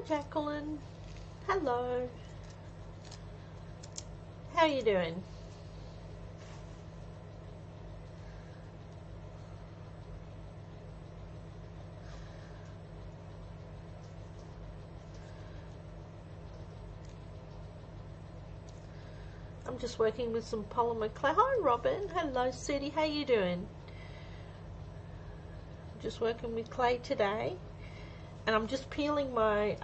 Jacqueline. Hello. How you doing? I'm just working with some polymer clay. Hi Robin. Hello Sudie. How you doing? Just working with clay today, and I'm just peeling my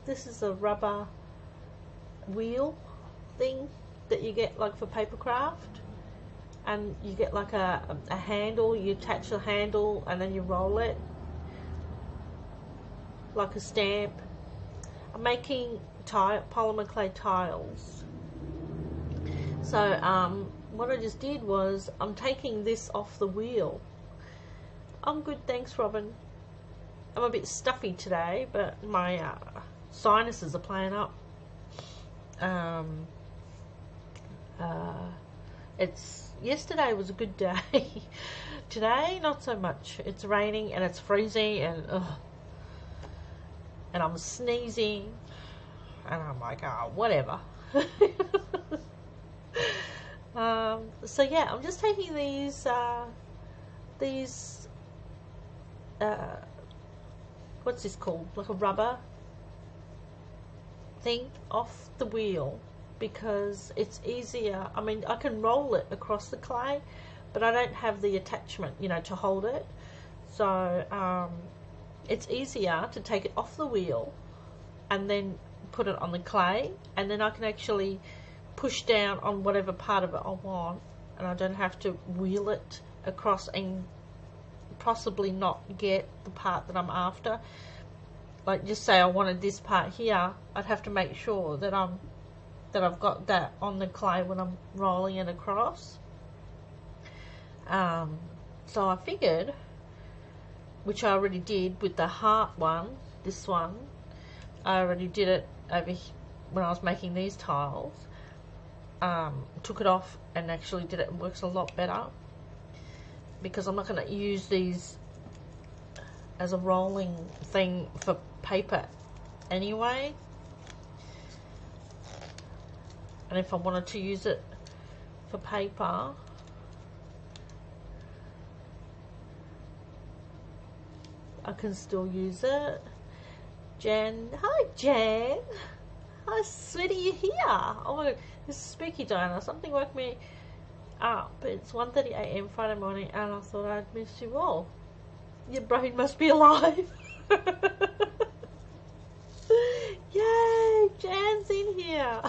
this is a rubber wheel thing that you get like for paper craft, and you get like a handle. You attach the handle and then you roll it like a stamp. I'm making polymer clay tiles. So what I just did was I'm taking this off the wheel. I'm good, thanks Robin. I'm a bit stuffy today, but my sinuses are playing up. Yesterday was a good day. Today, not so much. It's raining and it's freezing and I'm sneezing, and I'm like, oh, whatever. So yeah, I'm just taking these what's this called, like a rubber thing off the wheel, because it's easier. I mean, I can roll it across the clay, but I don't have the attachment, you know, to hold it. So it's easier to take it off the wheel and then put it on the clay, and then I can actually push down on whatever part of it I want, and I don't have to wheel it across and possibly not get the part that I'm after. Like, just say I wanted this part here, I'd have to make sure that I've got that on the clay when I'm rolling it across. So I figured, which I already did with the heart one, this one, I already did it over when I was making these tiles. Took it off and actually did it. It works a lot better, because I'm not going to use these as a rolling thing for paper anyway. And if I wanted to use it for paper, I can still use it. Jan, hi Jan. Hi sweetie, you're here. Oh my god, this is spooky Diana. Something woke me up. It's 1:30 a.m. Friday morning, and I thought I'd miss you all. Your brain must be alive. Yay, Jan's in here.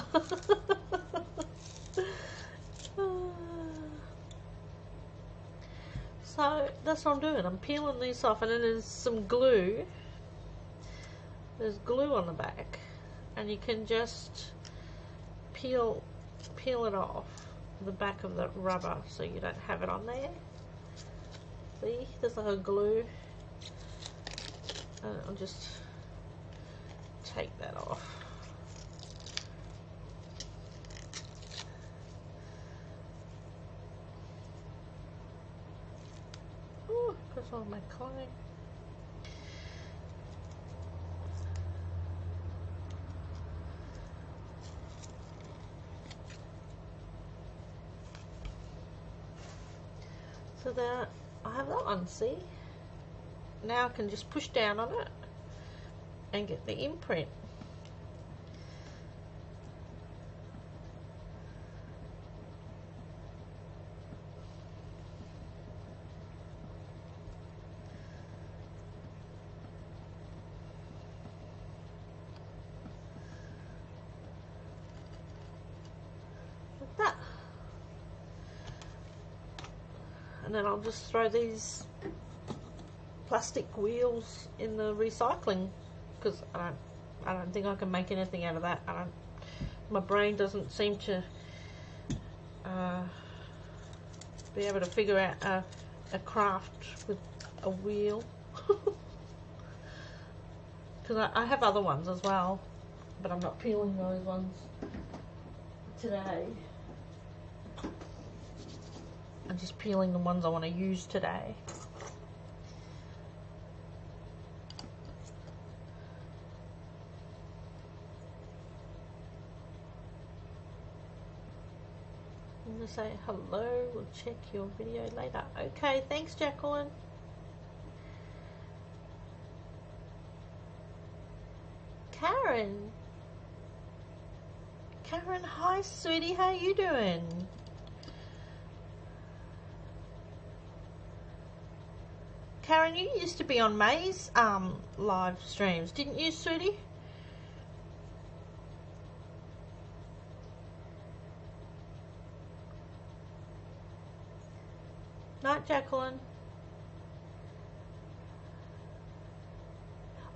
So that's what I'm doing. I'm peeling these off, and then there's some glue. There's glue on the back, and you can just peel it off the back of the rubber so you don't have it on there. See, there's like a glue, and I'll just take that off. Oh, goes on my clay. So that I have that one, see? Now I can just push down on it and get the imprint. Like that. And then I'll just throw these plastic wheels in the recycling, because I don't think I can make anything out of that. My brain doesn't seem to be able to figure out a craft with a wheel. Because I have other ones as well, but I'm not peeling those ones today. I'm just peeling the ones I want to use today. going to say hello. We'll check your video later. Okay, thanks, Jacqueline. Karen. Karen, hi, sweetie. How you doing? Karen, you used to be on May's live streams, didn't you, sweetie? Night, Jacqueline.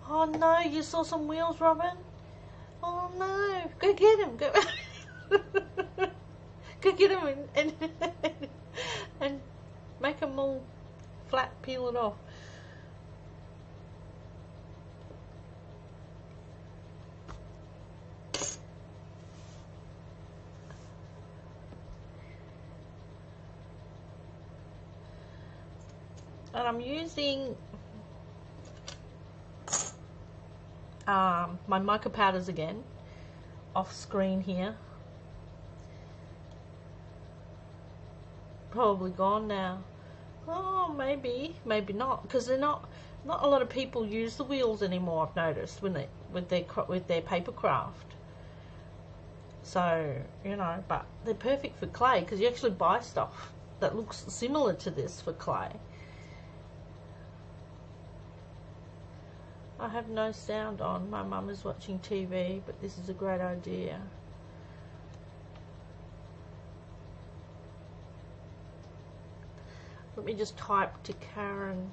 Oh no, you saw some wheels, Robin? Oh no, go get him. Go, go get him and make them all flat, peel it off. And I'm using my mica powders again, off screen here. Probably gone now. Oh, maybe not, because they're not a lot of people use the wheels anymore. I've noticed when they with their paper craft. So you know, but they're perfect for clay because you actually buy stuff that looks similar to this for clay. I have no sound on. My mum is watching TV, but this is a great idea. Let me just type to Karen.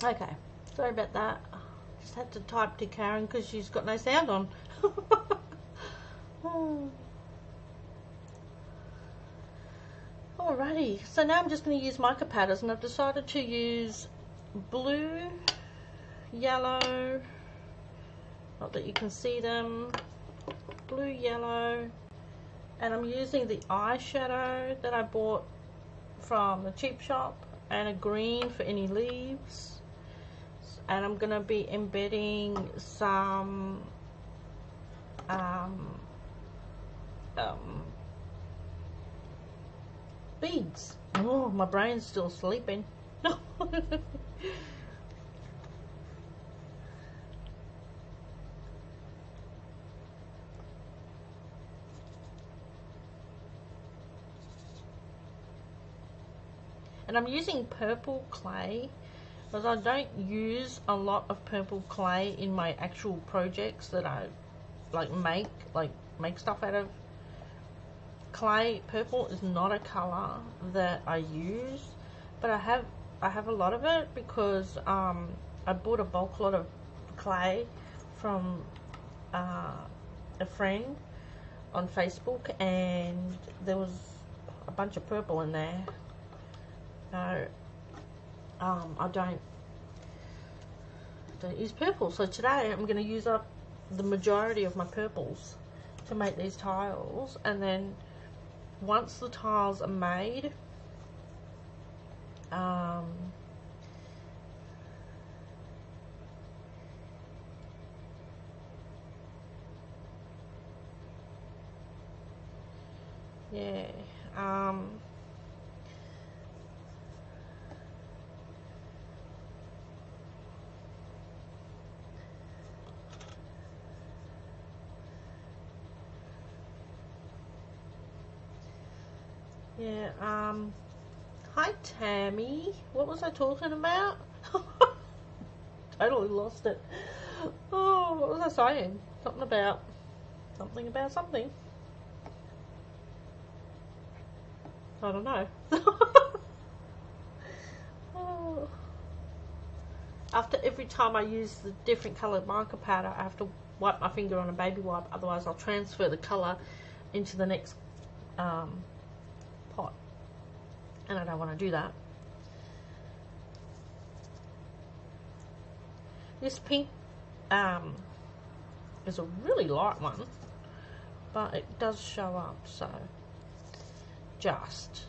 Okay, sorry about that. Just had to type to Karen because she's got no sound on. Alrighty, so now I'm just going to use mica powders, and I've decided to use blue, yellow, not that you can see them, blue, yellow, and I'm using the eyeshadow that I bought from the cheap shop, and a green for any leaves. And I'm going to be embedding some beads. Oh, my brain's still sleeping. And I'm using purple clay because I don't use a lot of purple clay in my actual projects that I make stuff out of clay. Purple is not a color that I use, but I have a lot of it because I bought a bulk lot of clay from a friend on Facebook, and there was a bunch of purple in there. No, I don't use purple. So today I'm going to use up the majority of my purples to make these tiles, and then once the tiles are made, yeah, yeah, hi Tammy, what was I talking about? Totally lost it. Oh, what was I saying? Something about something. I don't know. Oh. after every time I use the different coloured mica powder, I have to wipe my finger on a baby wipe, otherwise I'll transfer the colour into the next pot, and I don't want to do that. This pink is a really light one, but it does show up, so just.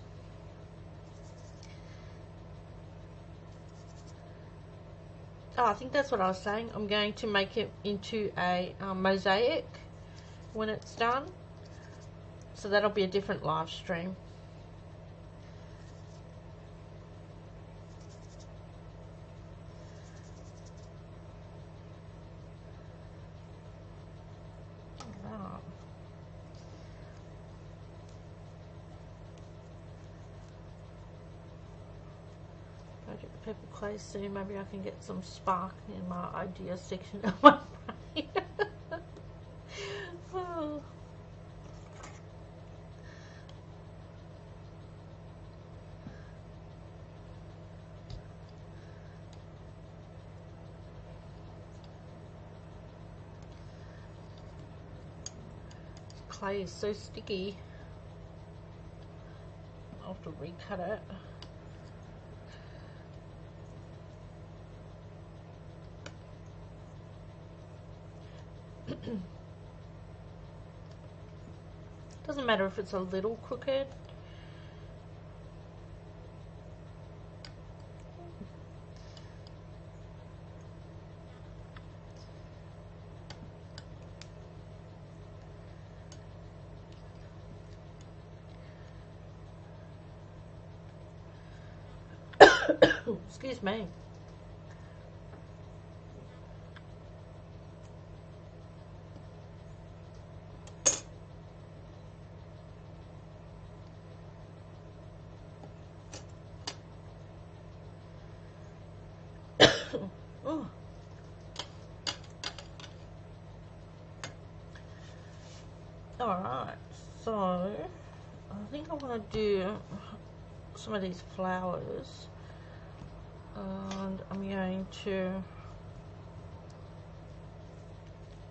Oh, I think that's what I was saying. I'm going to make it into a mosaic when it's done, so that'll be a different live stream. Pepper clay soon. Maybe I can get some spark in my idea section of my brain. Oh. Clay is so sticky. I'll have to recut it. Doesn't matter if it's a little crooked. Excuse me. Oh. Alright, so I think I want to do some of these flowers, and I'm going to,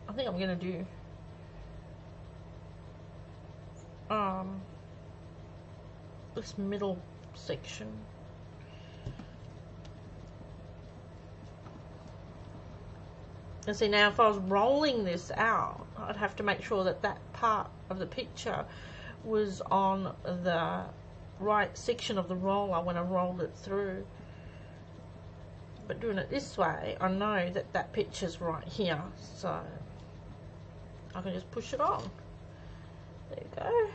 I think I'm going to do this middle section. And see, now if I was rolling this out, I'd have to make sure that that part of the picture was on the right section of the roller when I rolled it through. But doing it this way, I know that that picture's right here, so I can just push it on. There you go.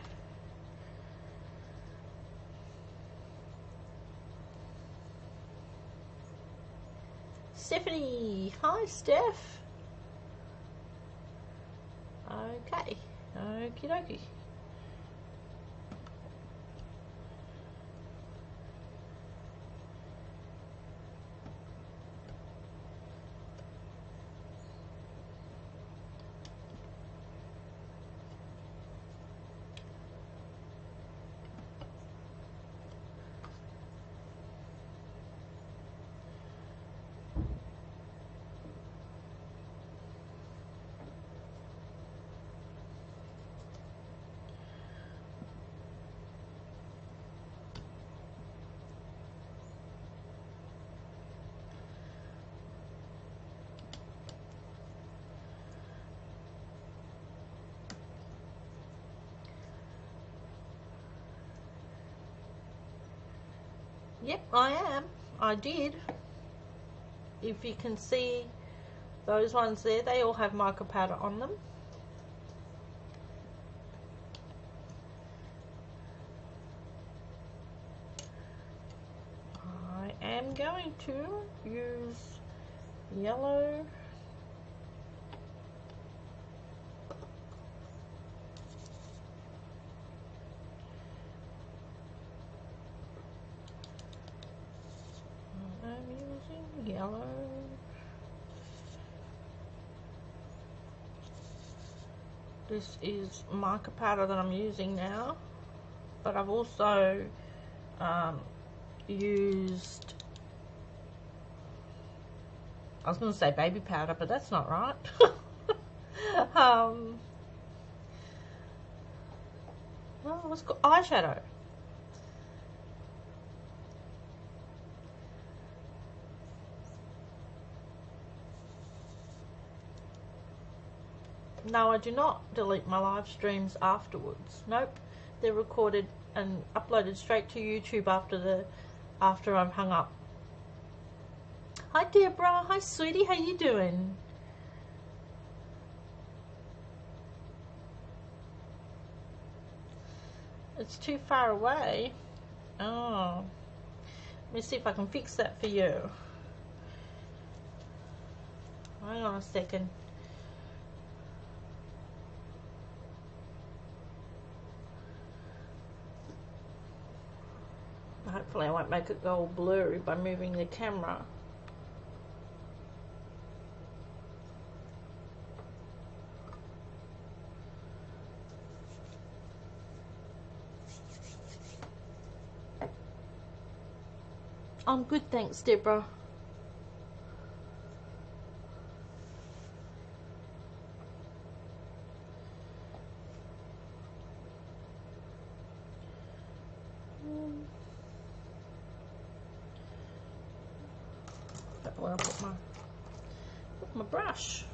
Stephanie, hi Steph. Okay, okie dokie. Yep, I am. I did. If you can see those ones there, they all have mica powder on them. I am going to use yellow. I'm using yellow. This is mica powder that I'm using now, but I've also used I was going to say baby powder, but that's not right. Oh, what's called eyeshadow. No, I do not delete my live streams afterwards. Nope, they're recorded and uploaded straight to YouTube after I've hung up. Hi Deborah, hi sweetie, how you doing? It's too far away. Oh, let me see if I can fix that for you. Hang on a second. Hopefully I won't make it go all blurry by moving the camera. I'm good, thanks, Deborah. Where I put my brush.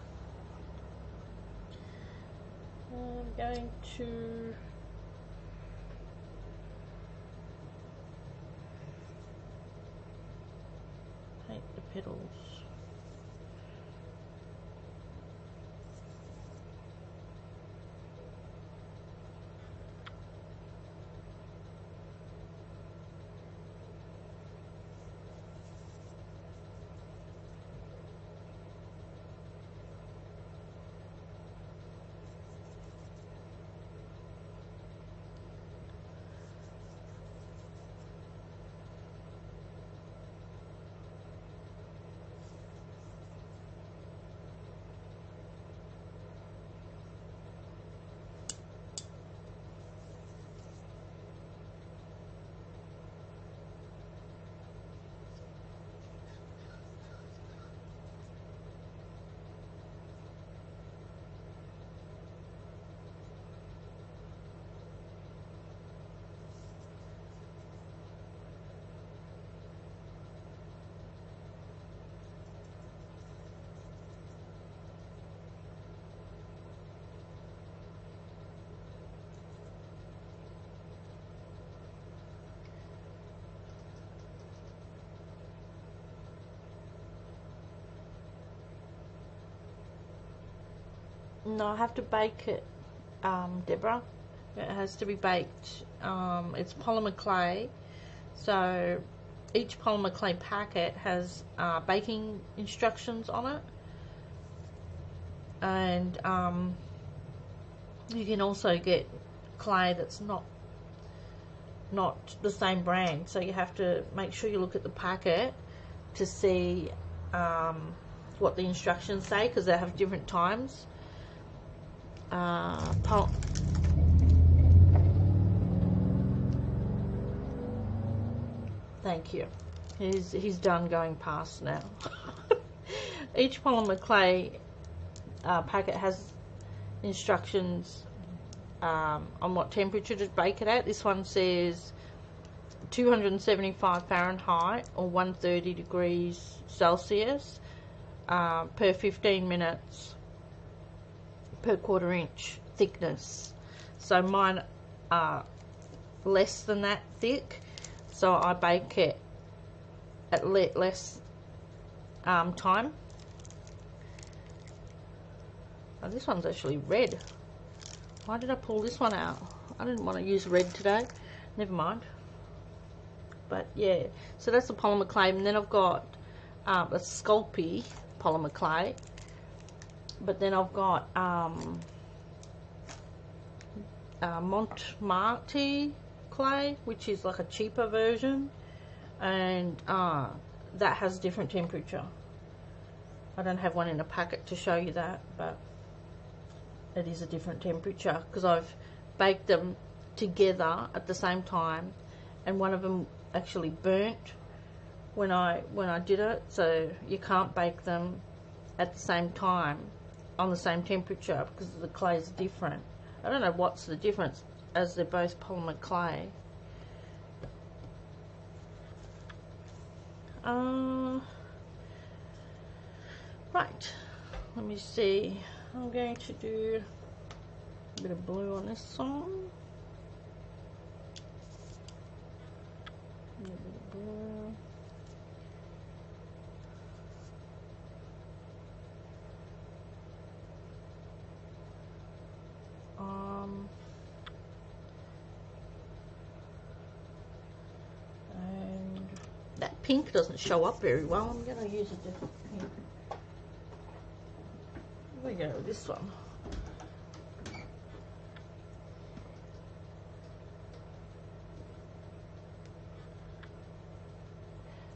I'm going to paint the petals. No, I have to bake it, Deborah. It has to be baked. It's polymer clay, so each polymer clay packet has baking instructions on it, and you can also get clay that's not the same brand, so you have to make sure you look at the packet to see what the instructions say, because they have different times. Thank you. He's done going past now. Each polymer clay packet has instructions on what temperature to bake it at. This one says 275 Fahrenheit or 130 degrees Celsius per 15 minutes per quarter-inch thickness. So mine are less than that thick, so I bake it at less time. Oh, this one's actually red. Why did I pull this one out? I didn't want to use red today. Never mind. But yeah, so that's the polymer clay, and then I've got a Sculpey polymer clay. But then I've got Montmartre clay, which is like a cheaper version, and that has different temperature. I don't have one in a packet to show you that, but it is a different temperature because I've baked them together at the same time, and one of them actually burnt when I did it, so you can't bake them at the same time on the same temperature because the clays are different. I don't know what's the difference, as they're both polymer clay. Right, let me see. I'm going to do a bit of blue on this one. A bit of blue. And that pink doesn't show up very well. I'm going to use a different pink. We go with this one.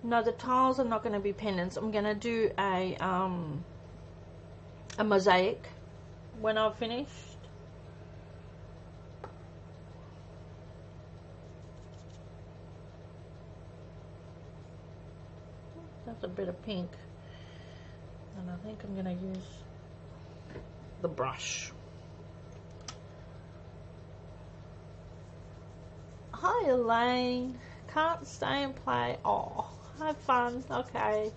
No, the tiles are not going to be pendants. I'm going to do a mosaic when I've finished. That's a bit of pink, and I think I'm going to use the brush. Hi Elaine, can't stay and play. Oh, have fun. Okay.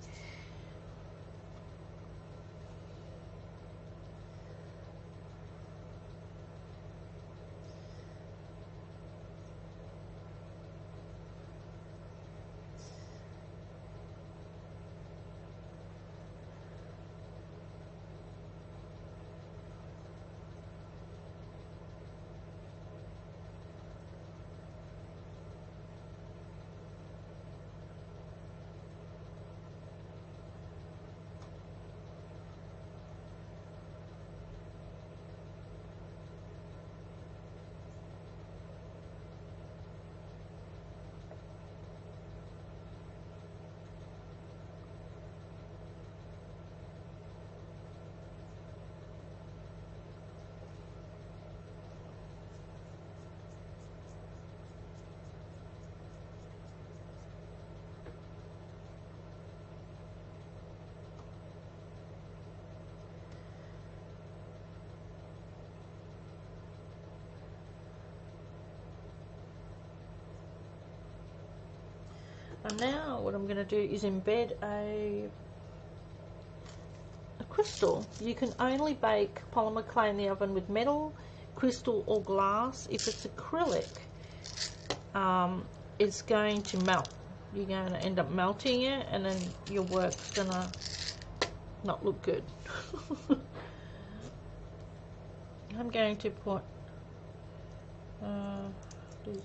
And now what I'm going to do is embed a crystal. You can only bake polymer clay in the oven with metal, crystal or glass. If it's acrylic, it's going to melt. You're going to end up melting it, and then your work's going to not look good. I'm going to put these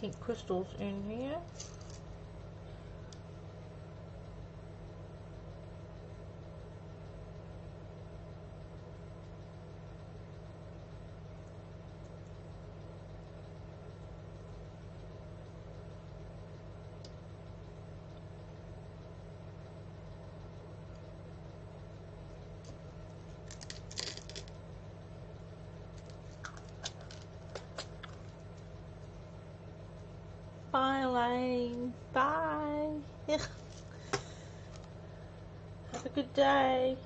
pink crystals in here. Bye, Elaine. Bye. Have a good day.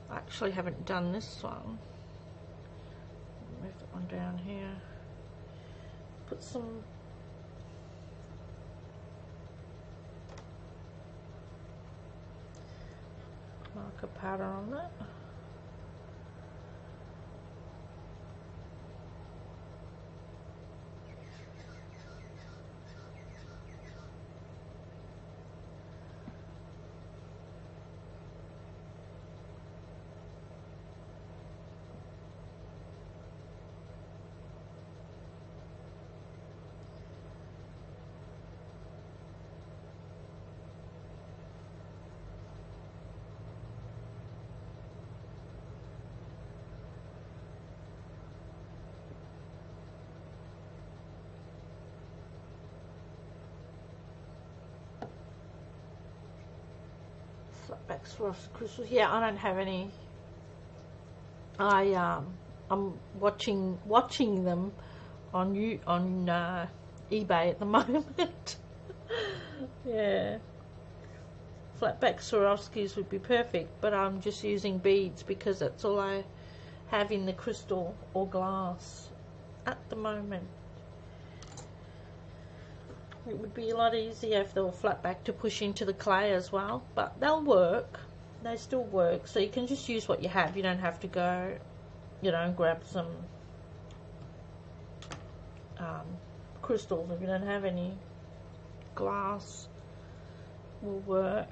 I actually haven't done this one. Move that one down here. Put some marker powder on that. Flatback Swarovski crystals. Yeah, I don't have any. I'm watching them on eBay at the moment. Yeah, flatback Swarovskis would be perfect, but I'm just using beads because that's all I have in the crystal or glass at the moment. It would be a lot easier if they were flat back to push into the clay as well, but they'll work. They still work, so you can just use what you have. You don't have to go, you know, and grab some crystals if you don't have any. Glass will work.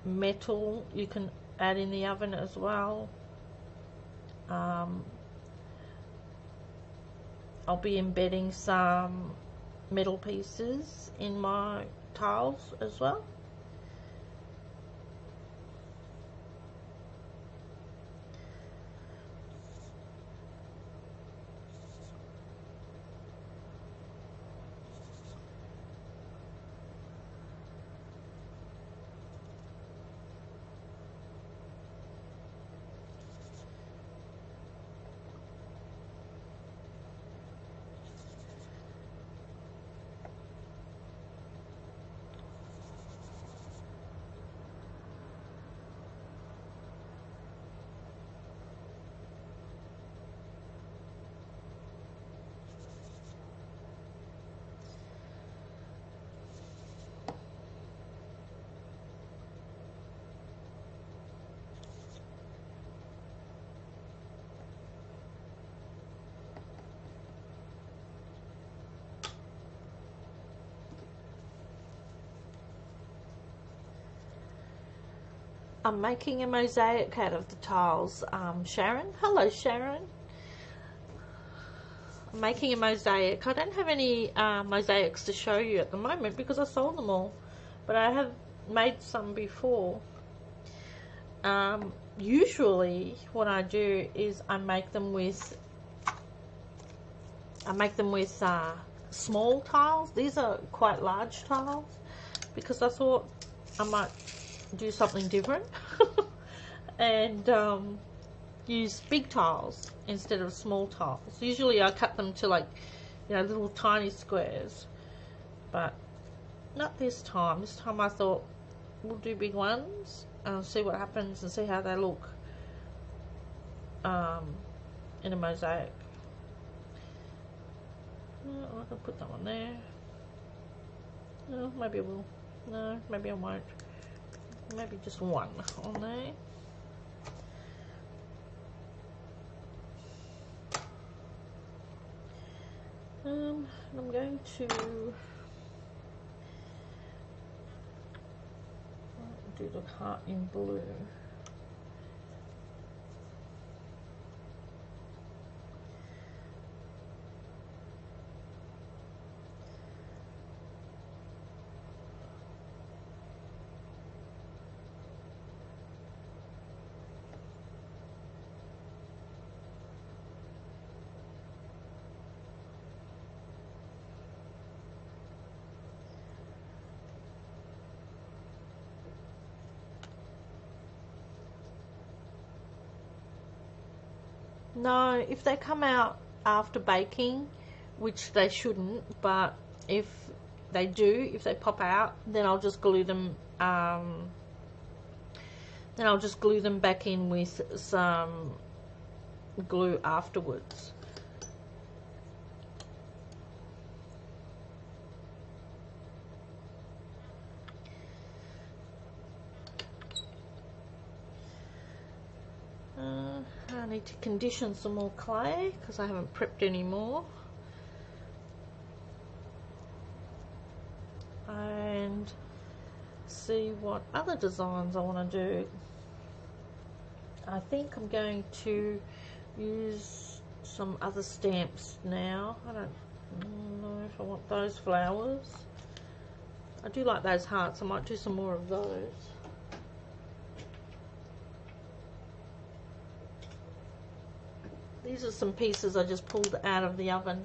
Metal you can add in the oven as well. I'll be embedding some metal pieces in my tiles as well. I'm making a mosaic out of the tiles. Sharon, hello Sharon. I'm making a mosaic. I don't have any mosaics to show you at the moment because I sold them all, but I have made some before. Usually what I do is I make them with small tiles. These are quite large tiles because I thought I might do something different and use big tiles instead of small tiles. Usually I cut them to, like, you know, little tiny squares, but not this time. This time I thought we'll do big ones and see what happens and see how they look in a mosaic. I can put that one there. No, maybe I will. No, maybe I won't. Maybe just one on there. I'm going to do the heart in blue. No, if they come out after baking, which they shouldn't, but if they do, if they pop out, then I'll just glue them. Then I'll just glue them back in with some glue afterwards. I need to condition some more clay because I haven't prepped any more. And see what other designs I want to do. I think I'm going to use some other stamps now. I don't know if I want those flowers. I do like those hearts. I might do some more of those. These are some pieces I just pulled out of the oven.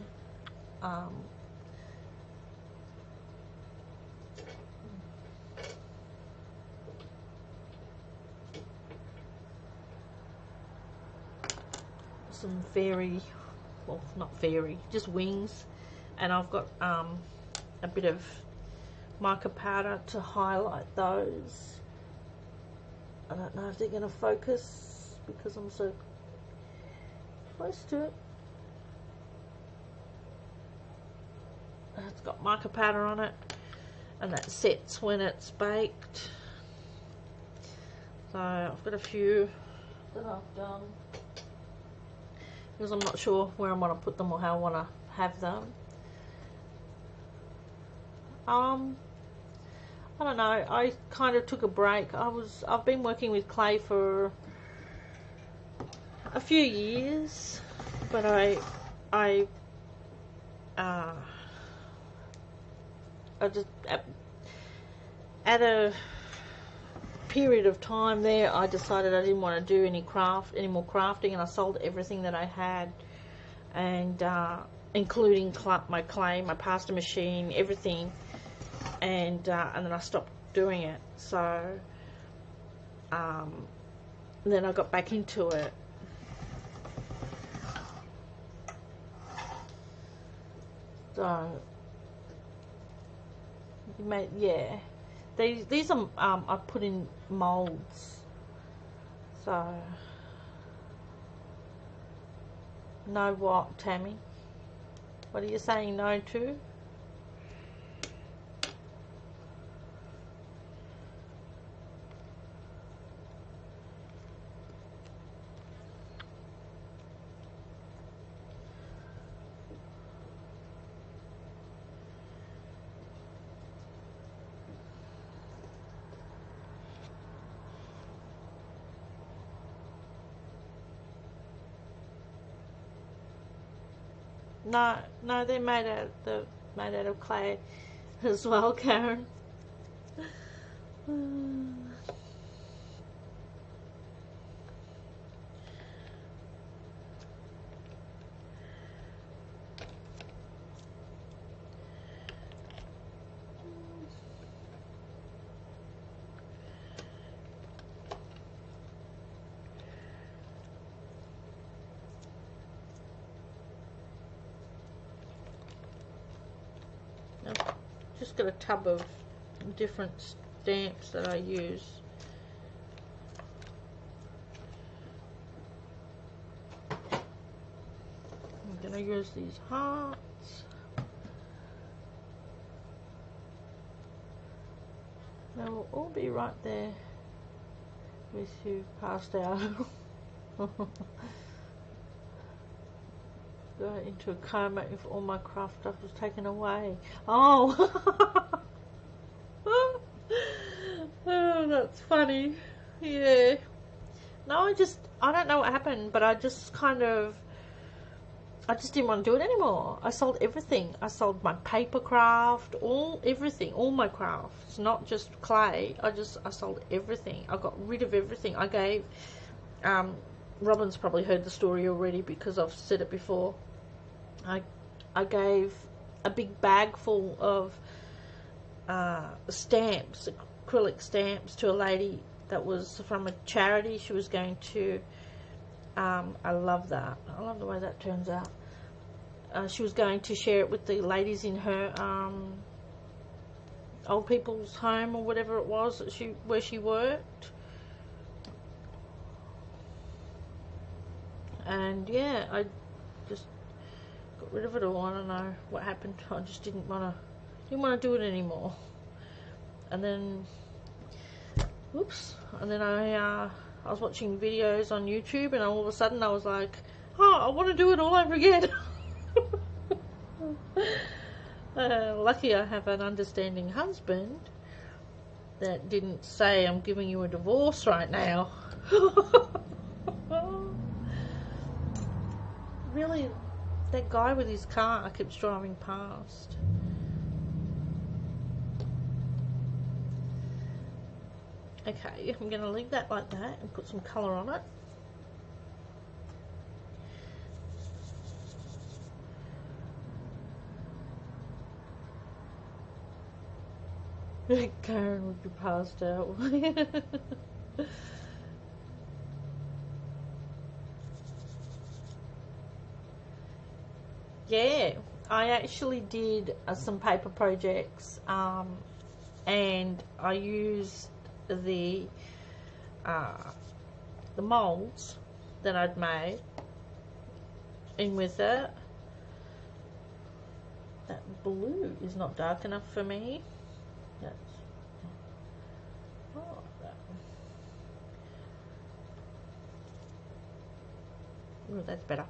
some fairy, well, not fairy, just wings, and I've got a bit of mica powder to highlight those. I don't know if they're going to focus because I'm so close to it. It's got mica powder on it, and that sets when it's baked. So I've got a few that I've done because I'm not sure where I want to put them or how I want to have them. I don't know, I kind of took a break. I've been working with clay for a few years, but I just at a period of time there, I decided I didn't want to do any more crafting, and I sold everything that I had, and including my clay, my pasta machine, everything, and then I stopped doing it. So then I got back into it. So yeah, these are I put in molds. So no, what, Tammy? What are you saying no to? No, they're made out of clay as well, Karen. I've just got a tub of different stamps that I use. I'm going to use these hearts. They will all be right there with you passed out. Go into a coma if all my craft stuff was taken away. Oh, oh, that's funny. Yeah. No, I don't know what happened, but I just didn't want to do it anymore. I sold everything. I sold my paper craft, everything, all my crafts, not just clay. I sold everything. I got rid of everything. I gave, Robin's probably heard the story already because I've said it before. I gave a big bag full of stamps, acrylic stamps, to a lady that was from a charity she was going to. I love that. I love the way that turns out. She was going to share it with the ladies in her old people's home or whatever it was where she worked. And yeah, I just got rid of it all. I don't know what happened. I just didn't want to do it anymore. And then, whoops. And then I was watching videos on YouTube, and all of a sudden I was like, oh, I want to do it all over again. Lucky I have an understanding husband that didn't say, I'm giving you a divorce right now. Really, that guy with his car keeps driving past. Okay, I'm going to leave that like that and put some colour on it. Karen would be passed out. Yeah, I actually did some paper projects, and I used the molds that I'd made in with it. That blue is not dark enough for me. That's oh, that's better.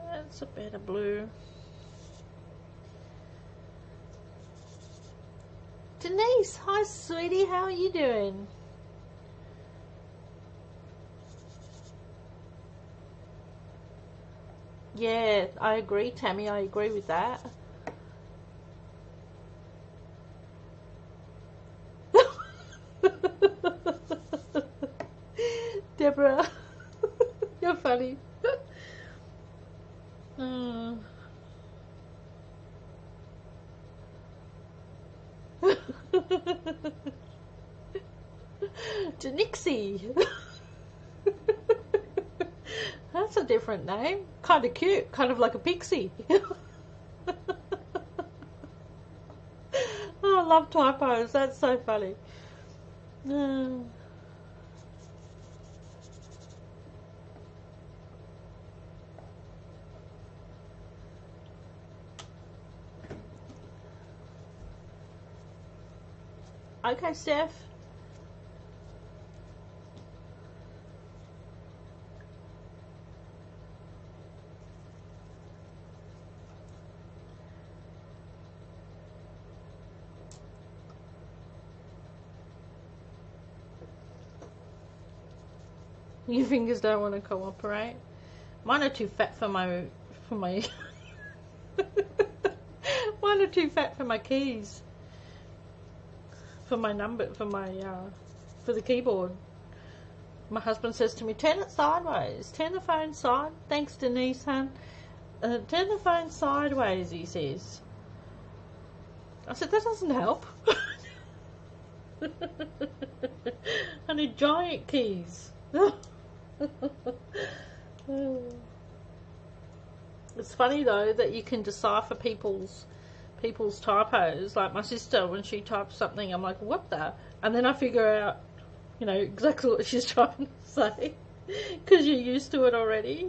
That's a better blue. Denise, hi sweetie, how are you doing? Yeah, I agree, Tammy, I agree with that. Deborah, you're funny. Denixie. That's a different name. Kind of cute, kind of like a pixie. Oh, I love typos. That's so funny. Okay, Steph. Your fingers don't want to cooperate. Mine are too fat for my mine are too fat for my keys. For my number, for the keyboard. My husband says to me, turn it sideways. Turn the phone side. Thanks, Denise, hun. Turn the phone sideways, he says. I said, that doesn't help. I need giant keys. It's funny though that you can decipher people's typos. Like my sister, when she types something, I'm like, what the? And then I figure out, exactly what she's trying to say because you're used to it already.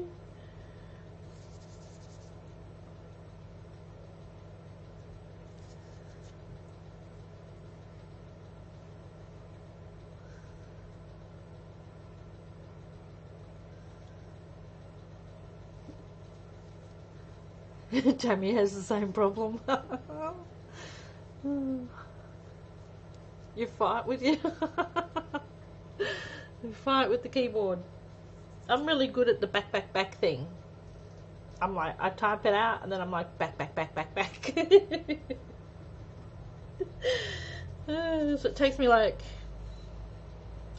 Tammy has the same problem. You fight with you. You fight with the keyboard. I'm really good at the back thing. I'm like, I type it out and then I'm like back. So it takes me like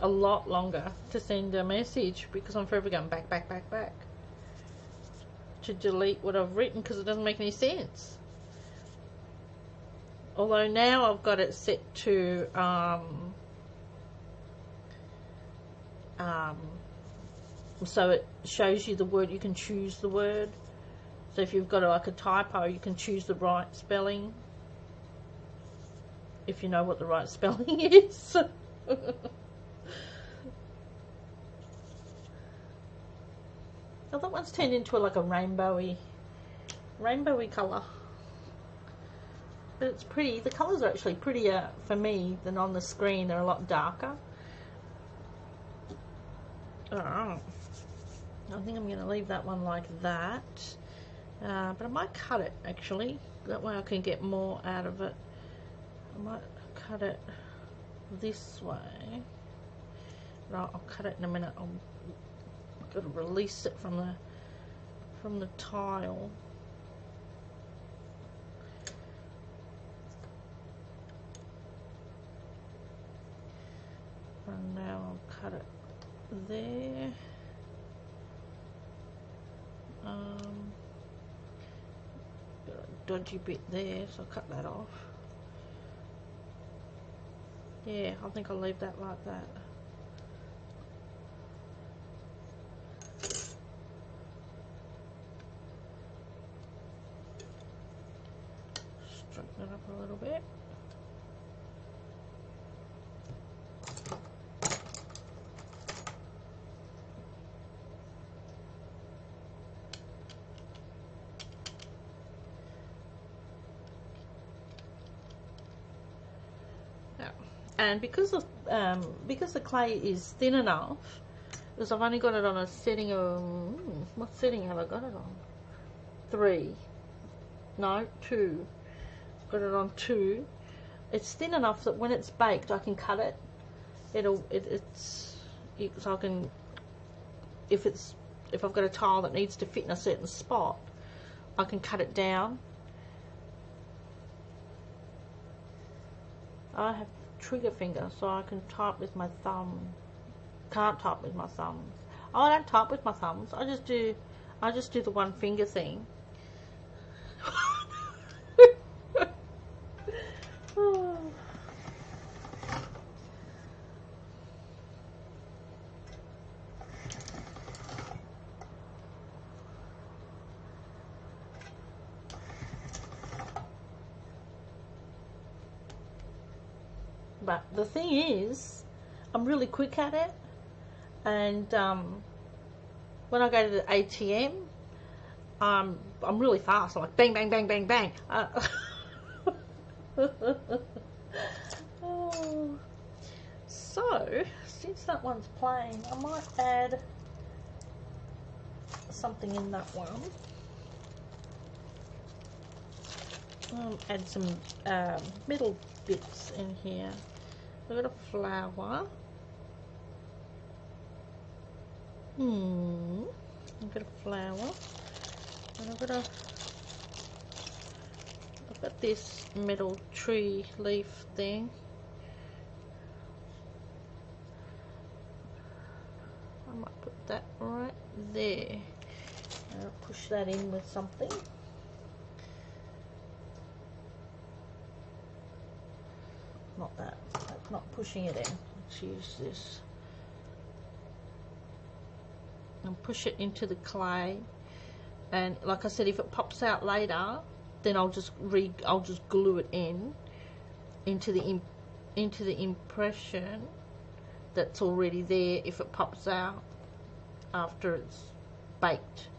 a lot longer to send a message because I'm forever going back to delete what I've written because it doesn't make any sense. Although now I've got it set to so it shows you the word, you can choose the word. So if you've got like a typo, you can choose the right spelling. If you know what the right spelling is. Oh, that one's turned into like a rainbowy colour. But it's pretty. The colours are actually prettier for me than on the screen. They're a lot darker. Oh, I think I'm going to leave that one like that. But I might cut it actually. That way I can get more out of it. I might cut it this way. No, I'll cut it in a minute. I've got to release it from the tile. And now I'll cut it there. Got a dodgy bit there, so I'll cut that off. Yeah, I think I'll leave that like that. straighten it up a little bit. And because the clay is thin enough, because I've only got it on a setting of, what setting have I got it on? 3. No, 2. Got it on 2. It's thin enough that when it's baked, I can cut it. So I can, if I've got a tile that needs to fit in a certain spot, I can cut it down. I have trigger finger, so I can type with my thumb. Can't type with my thumbs. Oh, I don't type with my thumbs. I just do the one finger thing. But the thing is, I'm really quick at it, and when I go to the ATM, I'm really fast. I'm like bang, bang, bang, bang, bang. So, since that one's plain, I might add something in that one. Add some metal bits in here. I've got a flower. I've got a flower, and I've got this metal tree leaf thing. I might put that right there. I'll push that in with something. Not that. That's not pushing it in. Let's use this. And push it into the clay. And like I said, if it pops out later, then I'll just glue it into the impression that's already there if it pops out after it's baked.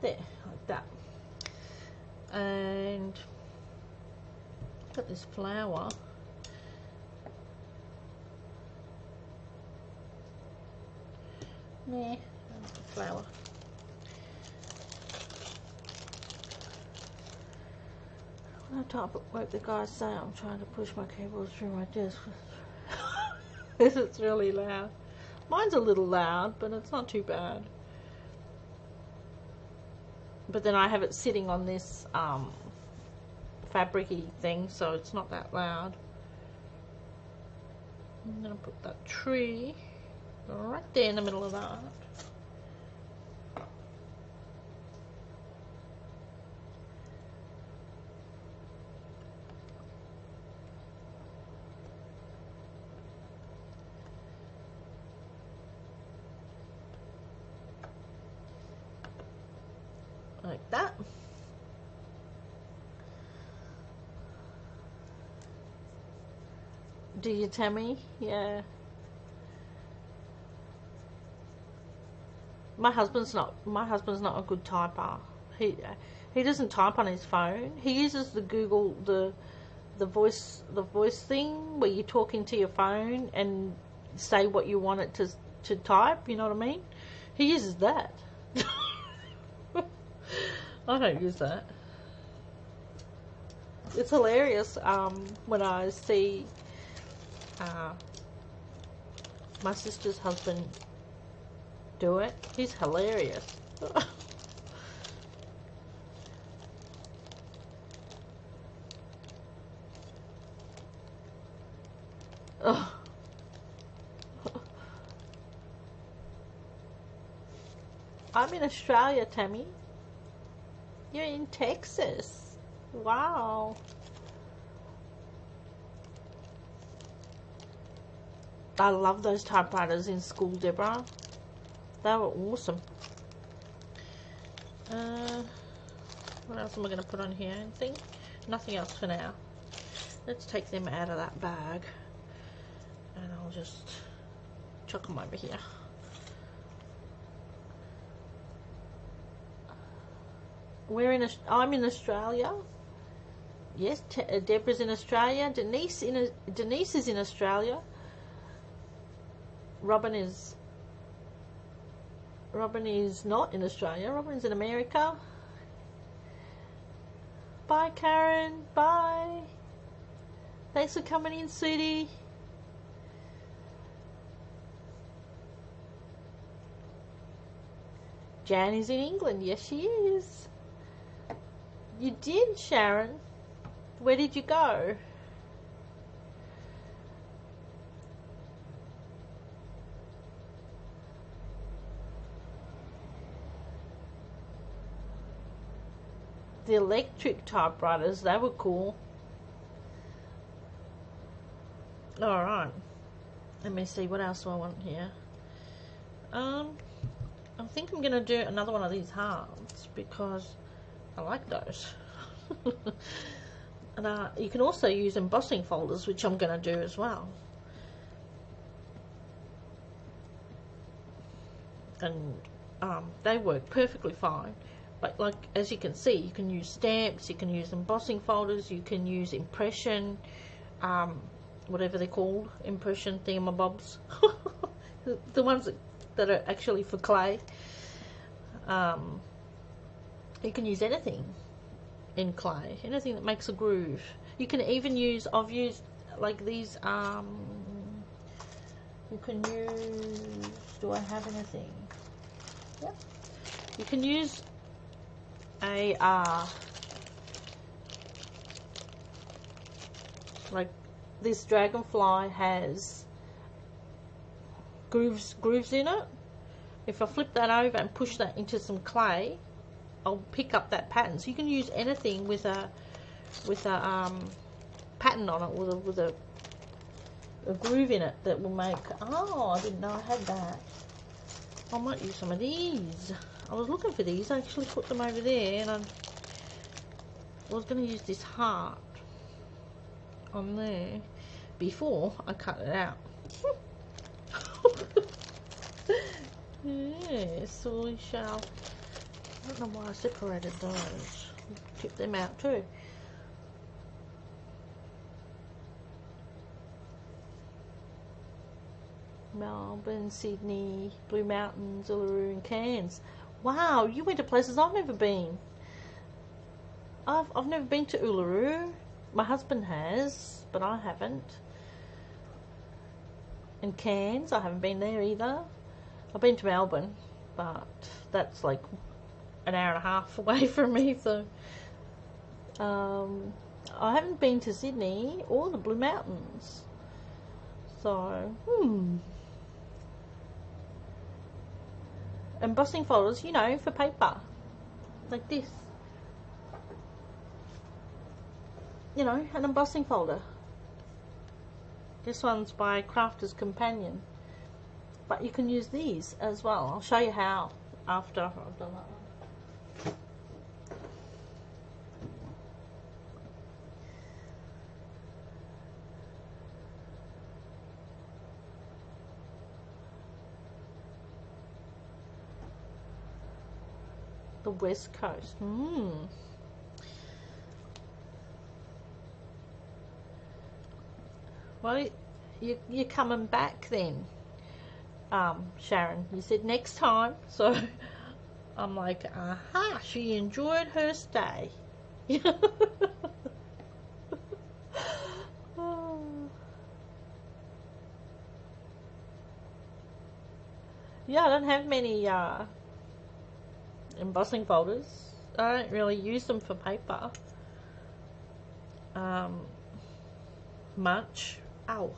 There, like that. And got this flower. Nah, flower. When I type at work, the guys say I'm trying to push my keyboard through my desk. It's really loud. Mine's a little loud, but it's not too bad. But then I have it sitting on this fabric-y thing, so it's not that loud. I'm going to put that tree right there in the middle of that. Like that. Do you, Tammy? Yeah. My husband's not a good typer. He doesn't type on his phone. He uses the Google the voice thing where you talk into your phone and say what you want it to type, you know what I mean? He uses that. I don't use that. It's hilarious when I see my sister's husband do it. He's hilarious. Oh. I'm in Australia, Tammy. You're in Texas. Wow. I love those typewriters in school, Deborah. They were awesome. What else am I going to put on here? Anything? Nothing else for now. Let's take them out of that bag. And I'll just chuck them over here. I'm in Australia. Yes, Deborah's in Australia. Denise is in Australia. Robin is not in Australia. Robin's in America. Bye, Karen. Bye. Thanks for coming in, sweetie. Jan is in England. Yes, she is. You did, Sharon. Where did you go? The electric typewriters, they were cool. Alright. Let me see, what else do I want here? I think I'm going to do another one of these hearts because I like those. And you can also use embossing folders, which I'm going to do as well. And they work perfectly fine. But like, as you can see, you can use stamps, you can use embossing folders, you can use impression, whatever they're called, impression thingamabobs. The ones that are actually for clay. You can use anything in clay, anything that makes a groove. You can even use, I've used like these, you can use, do I have anything? Yep. You can use a, like this dragonfly has grooves in it. If I flip that over and push that into some clay, I'll pick up that pattern. So you can use anything with a pattern on it, with a groove in it that will make. Oh, I didn't know I had that. I might use some of these. I was looking for these. I actually put them over there, and I was going to use this heart on there before I cut it out. Yes, so we shall. I don't know why I separated those. Tip them out too. Melbourne, Sydney, Blue Mountains, Uluru and Cairns. Wow, you went to places I've never been. I've never been to Uluru. My husband has, but I haven't. And Cairns, I haven't been there either. I've been to Melbourne, but that's like an hour and a half away from me, so I haven't been to Sydney or the Blue Mountains. So, embossing folders, you know, for paper, like this. You know, an embossing folder. This one's by Crafter's Companion, but you can use these as well. I'll show you how after I've done that one. The West Coast. Well, you're coming back then, Sharon. You said next time, so I'm like, aha, she enjoyed her stay. Yeah, I don't have many embossing folders. I don't really use them for paper much. Ow.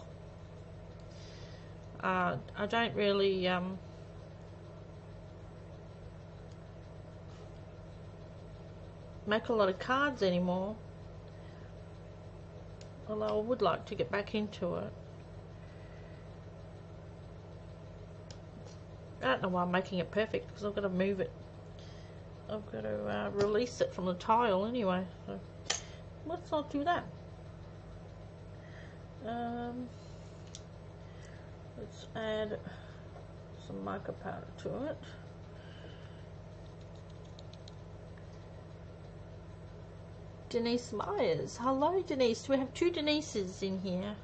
I don't really make a lot of cards anymore, although I would like to get back into it. I don't know why I'm making it perfect, because I've got to move it. I've got to release it from the tile anyway. So let's not do that. Let's add some mica powder to it. Denise Myers. Hello, Denise. We have 2 Denises in here.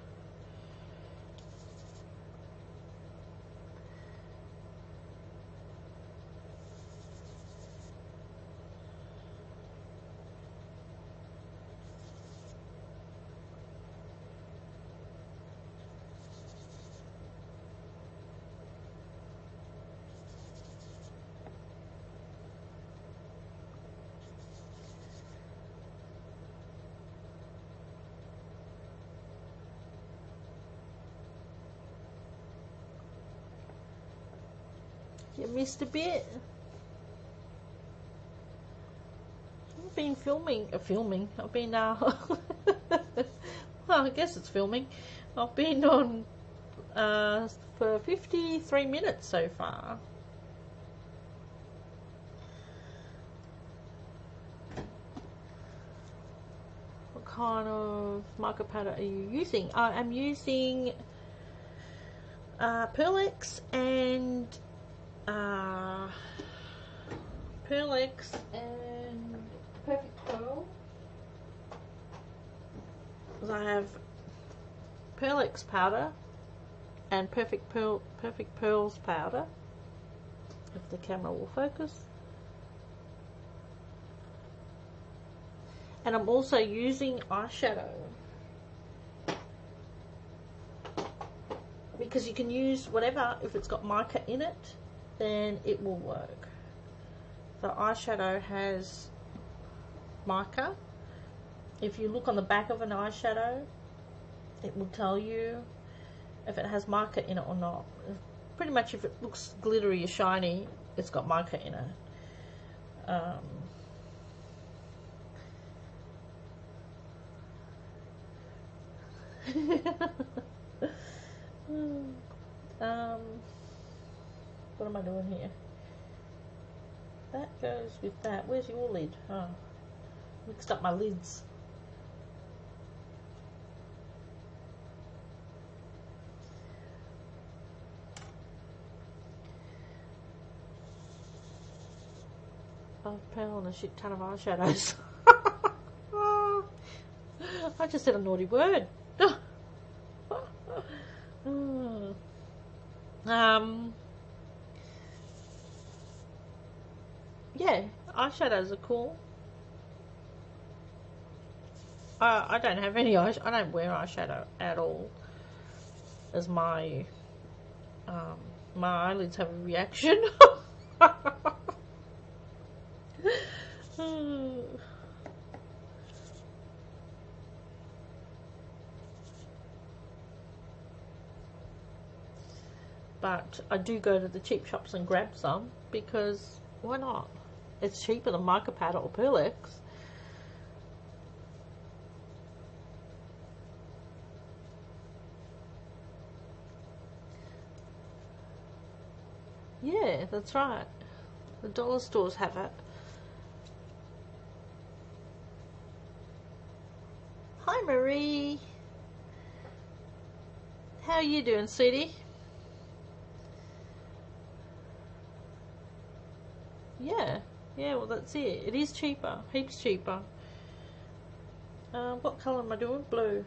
You missed a bit. I've been filming. I've been well, I guess it's filming. I've been on for 53 minutes so far. What kind of mica powder are you using? I am using Pearl-Ex and Perfect Pearl. I have Pearl-Ex powder and Perfect Pearls powder, if the camera will focus. And I'm also using eyeshadow, because you can use whatever. If it's got mica in it, then it will work. The eyeshadow has mica. If you look on the back of an eyeshadow, it will tell you if it has mica in it or not. Pretty much if it looks glittery or shiny, it's got mica in it. What am I doing here? That goes with that. Where's your lid? Oh, mixed up my lids. I've put on a shit ton of eyeshadows. I just said a naughty word. Yeah, eyeshadows are cool. I don't have any I don't wear eyeshadow at all, as my my eyelids have a reaction. But I do go to the cheap shops and grab some, because why not? It's cheaper than mica powder or Pearl-Ex. Yeah, that's right. The dollar stores have it. Hi Marie. How are you doing, sweetie? Yeah, well that's it. It is cheaper, heaps cheaper. What colour am I doing? Blue.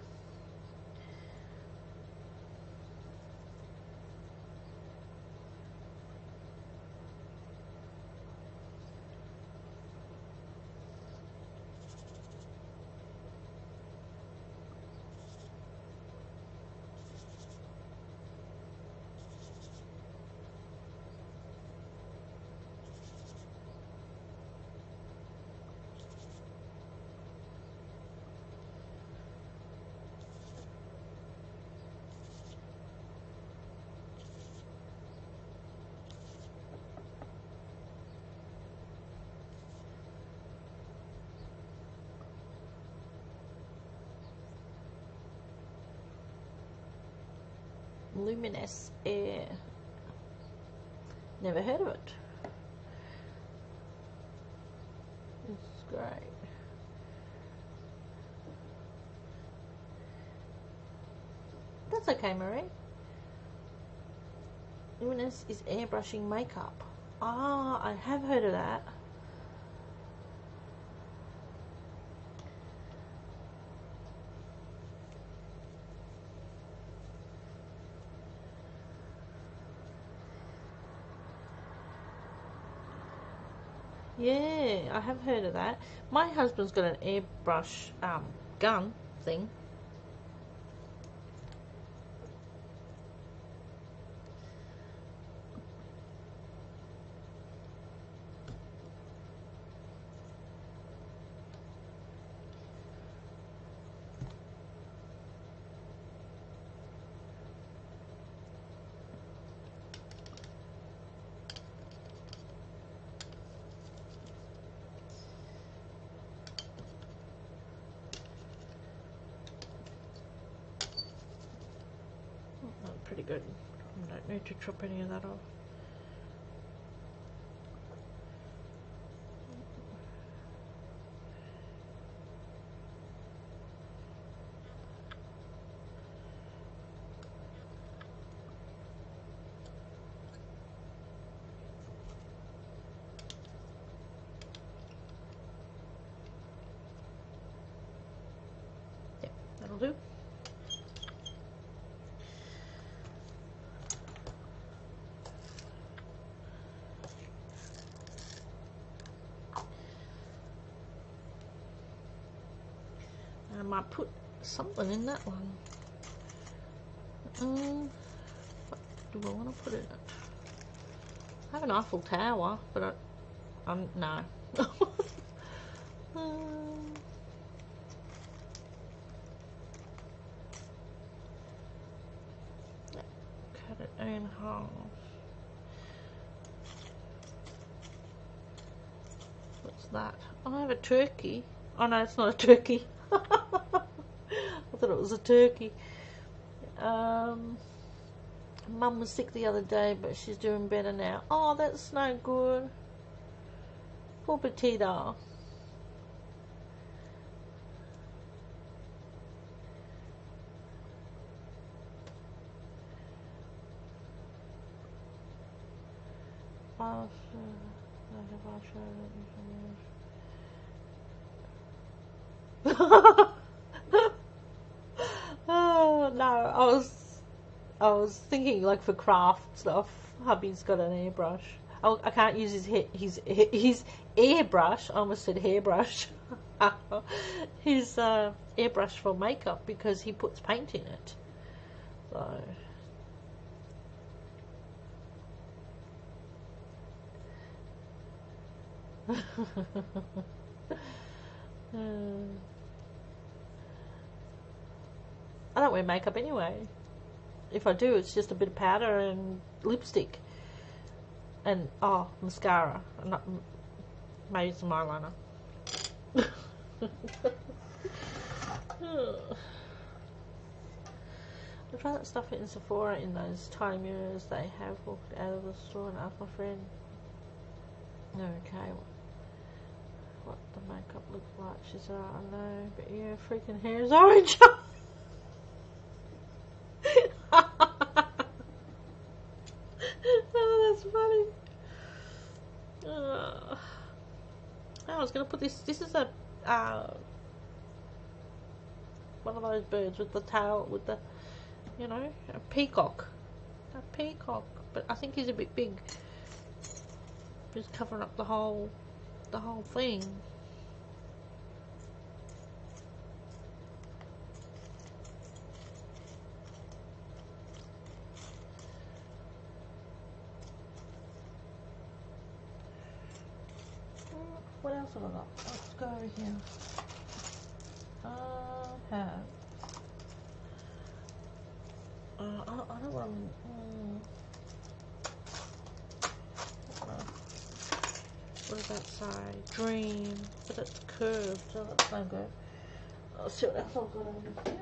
Luminous Air. Never heard of it. It's great. That's okay, Marie. Luminous is airbrushing makeup. Ah, I have heard of that. Yeah, I have heard of that. My husband's got an airbrush gun thing. Pretty good. I don't need to chop any of that off. Yep, that'll do. I might put something in that one. What do I want to put in it? I have an Eiffel Tower, but no. Cut it in half. What's that? I have a turkey. Oh no, it's not a turkey. I thought it was a turkey. Mum was sick the other day, but she's doing better now. Oh, that's no good. Poor Petita. Oh no, I was thinking like for craft stuff. Hubby's got an airbrush. Oh, I can't use his airbrush. I almost said hairbrush. His airbrush for makeup because he puts paint in it. So. I don't wear makeup anyway. If I do, it's just a bit of powder and lipstick. And, mascara. Not, maybe some eyeliner. I try that stuff in Sephora in those tiny mirrors they have. Walked out of the store and asked my friend, okay, what the makeup looks like. She said, I know, but yeah, freaking hair is orange. Oh, that's funny. I was going to put this is a one of those birds with the tail, with the, a peacock. A peacock, but I think he's a bit big. He's covering up the whole thing. What else have I got? Let's go over here. I have. I don't want. What does that say? Dream, but it's curved, so that's no good. I'll see what else I've got over here.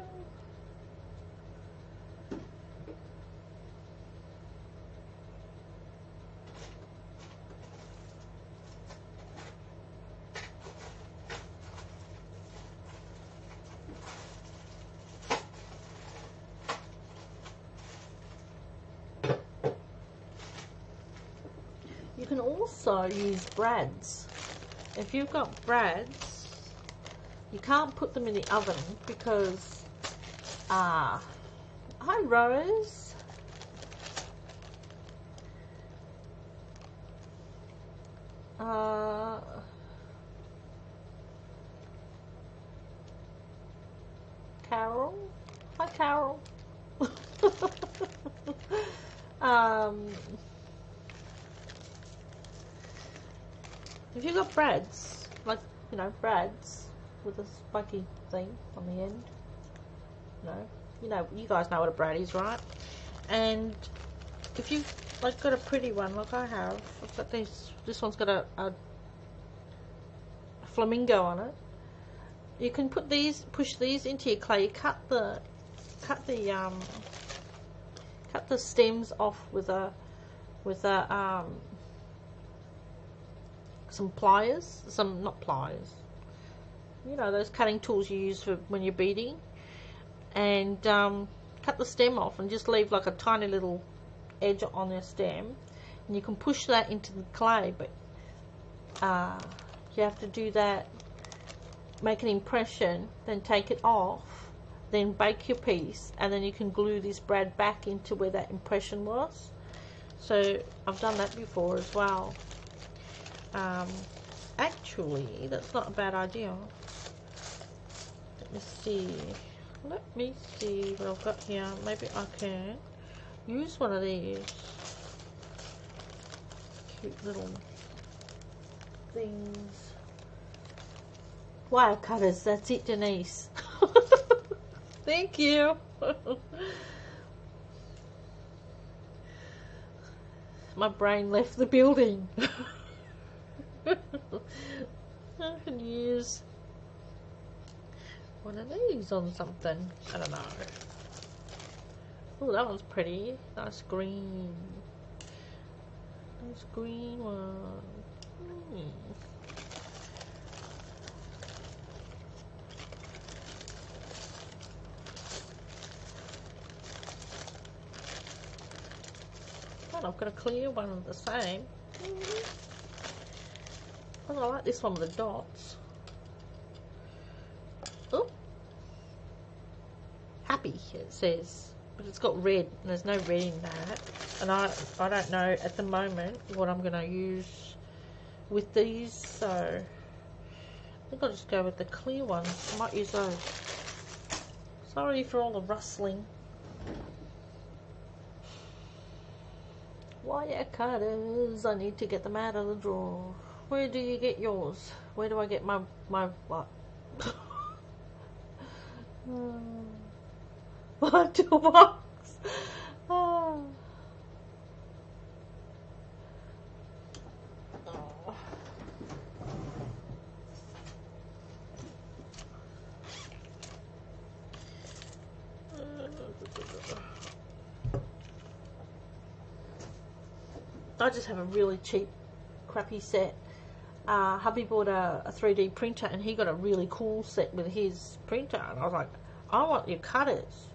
can also use brads. If you've got brads, you can't put them in the oven because, hi Rose. Carol. Hi Carol. If you've got brads, like, you know, brads with a spiky thing on the end, you guys know what a brad is, right? And if you've like got a pretty one, like I have, I've got this one's got a flamingo on it. You can push these into your clay. You cut the stems off with some pliers, not pliers, those cutting tools you use for when you're beading, and cut the stem off and just leave like a tiny little edge on the stem, and you can push that into the clay, but you have to do that, make an impression, then take it off, then bake your piece, and then you can glue this brad back into where that impression was. So I've done that before as well. Actually, that's not a bad idea. Let me see what I've got here. Maybe I can use one of these cute little things. Wire cutters, that's it, Denise. Thank you. My brain left the building. I can use one of these on something. I don't know. Oh, that one's pretty. Nice green. Nice green one. And I've got a clear one of the same. Oh, I like this one with the dots. Oh, happy it says, but it's got red, and there's no red in that. And I don't know at the moment what I'm going to use with these, so I think I'll just go with the clear ones. I might use those. Sorry for all the rustling. Wire cutters. I need to get them out of the drawer. Where do you get yours? Where do I get my what? My toolbox. Oh. I just have a really cheap, crappy set. Hubby bought a 3D printer, and he got a really cool set with his printer, and I was like, I want your cutters.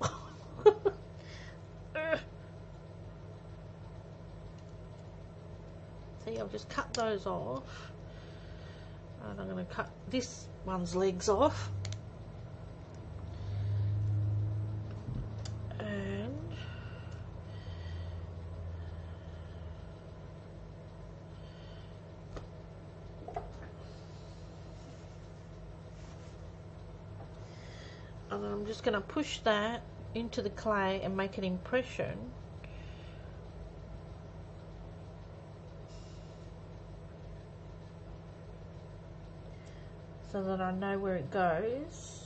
See, I've just cut those off, and I'm going to cut this one's legs off. And I'm just going to push that into the clay and make an impression. So that I know where it goes.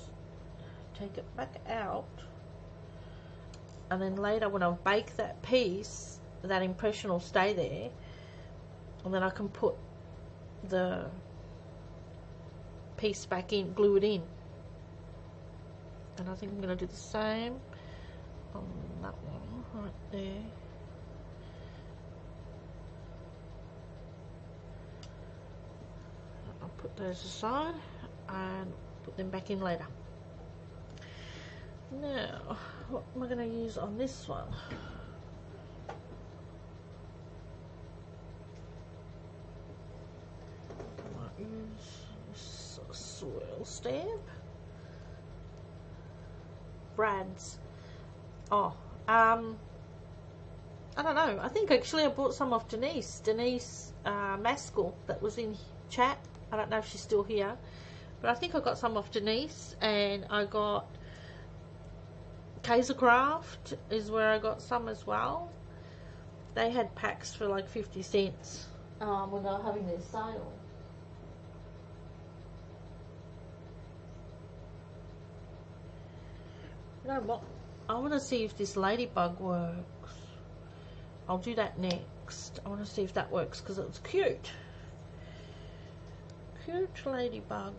Take it back out. And then later when I bake that piece, that impression will stay there. And then I can put the piece back in, glue it in. And I think I'm going to do the same on that one right there. I'll put those aside and put them back in later. Now, what am I going to use on this one? use swirl stamp. Brad's. Oh, I don't know. I think actually I bought some off Denise Maskell that was in chat. I don't know if she's still here, but I think I got some off Denise, and I got Kaisercraft is where I got some as well. They had packs for like 50 cents when they were having their sale. You know what? I want to see if this ladybug works. I'll do that next. I want to see if that works because it's cute. Cute ladybug.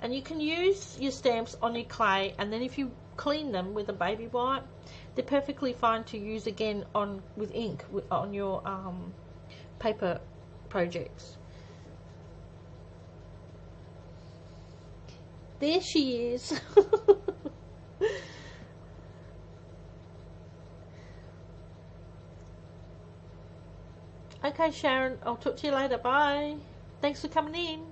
And you can use your stamps on your clay, and then if you clean them with a baby wipe, they're perfectly fine to use again with ink on your paper projects. There she is. Okay, Sharon, I'll talk to you later. Bye. Thanks for coming in.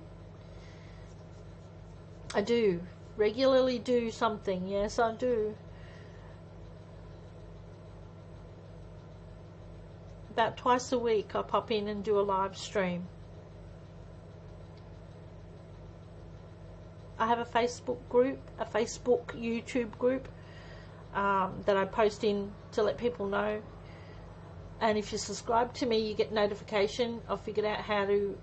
I do. Regularly do something. Yes, I do. About twice a week I pop in and do a live stream. I have a Facebook group, a Facebook YouTube group that I post in to let people know. And if you subscribe to me, you get notification. I've figured out how to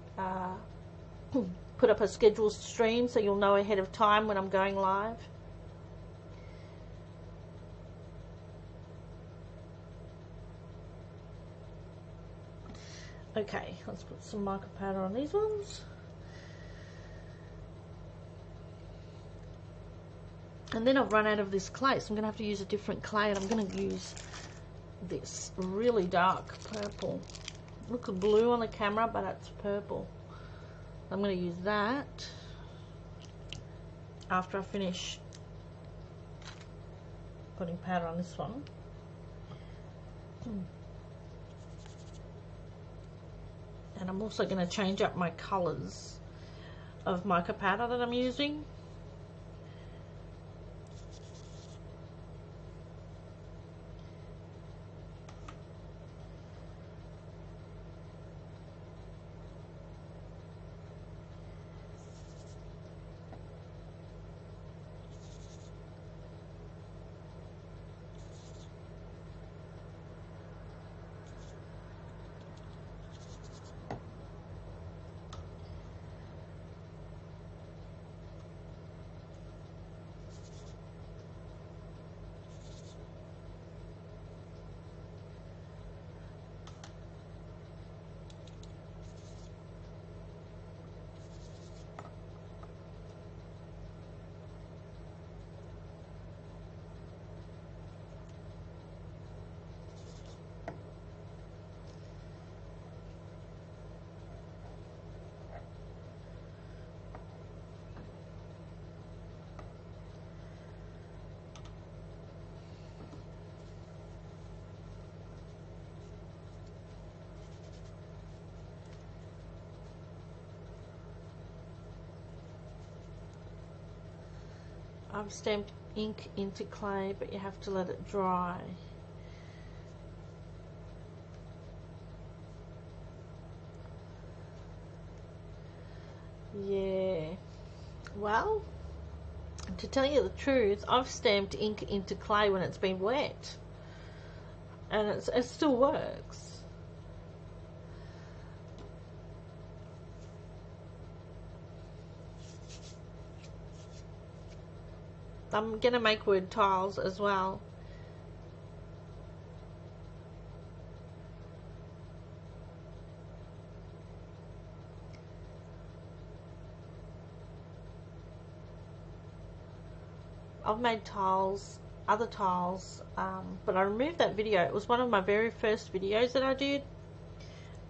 put up a scheduled stream so you'll know ahead of time when I'm going live. Okay, let's put some mica powder on these ones. And then I've run out of this clay, so I'm going to have to use a different clay, and I'm going to use this really dark purple. Looks blue on the camera, but it's purple. I'm going to use that after I finish putting powder on this one. And I'm also going to change up my colours of mica powder that I'm using. I've stamped ink into clay, but you have to let it dry. Yeah, well, to tell you the truth, I've stamped ink into clay when it's been wet, and it still works. I'm going to make wood tiles as well. I've made tiles, other tiles, but I removed that video. It was one of my very first videos that I did,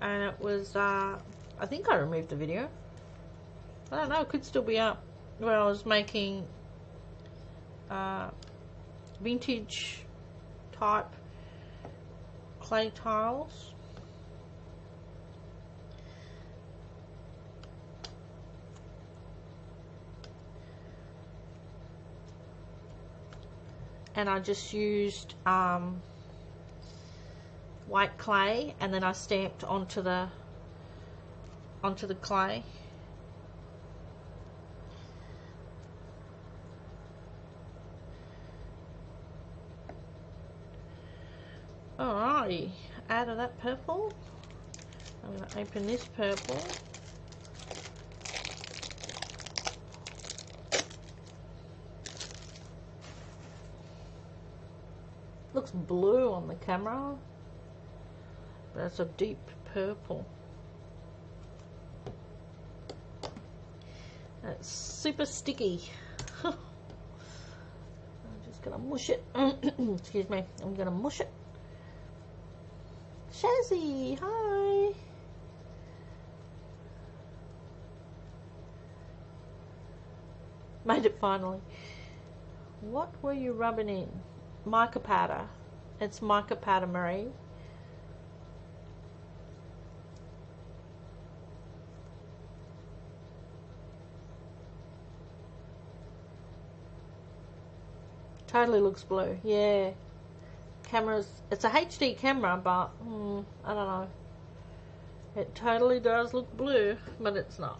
and it was, I think I removed the video. I don't know, it could still be up, where I was making vintage type clay tiles. and I just used white clay, and then I stamped onto the clay. Alrighty, out of that purple, I'm going to open this purple. Looks blue on the camera, but it's a deep purple. It's super sticky. I'm just going to mush it. Excuse me, I'm going to mush it. Shazzy, hi. Made it finally. What were you rubbing in? Mica powder. It's mica powder, Marie. Totally looks blue. Yeah. Cameras, it's a HD camera, but I don't know. It totally does look blue, but it's not.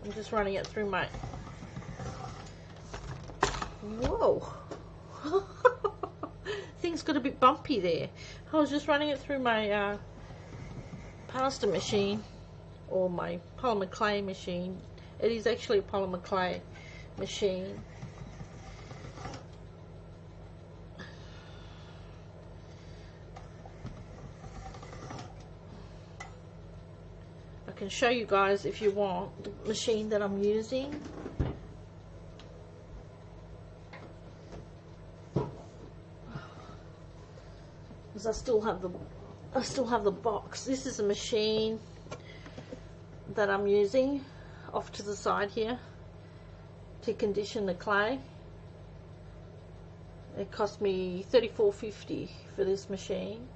I'm just running it through my... Whoa! Things got a bit bumpy there. I was just running it through my pasta machine, or my polymer clay machine. It is actually a polymer clay machine. I can show you guys if you want the machine that I'm using. Because I still have the box. This is a machine that I'm using off to the side here to condition the clay. It cost me $34.50 for this machine.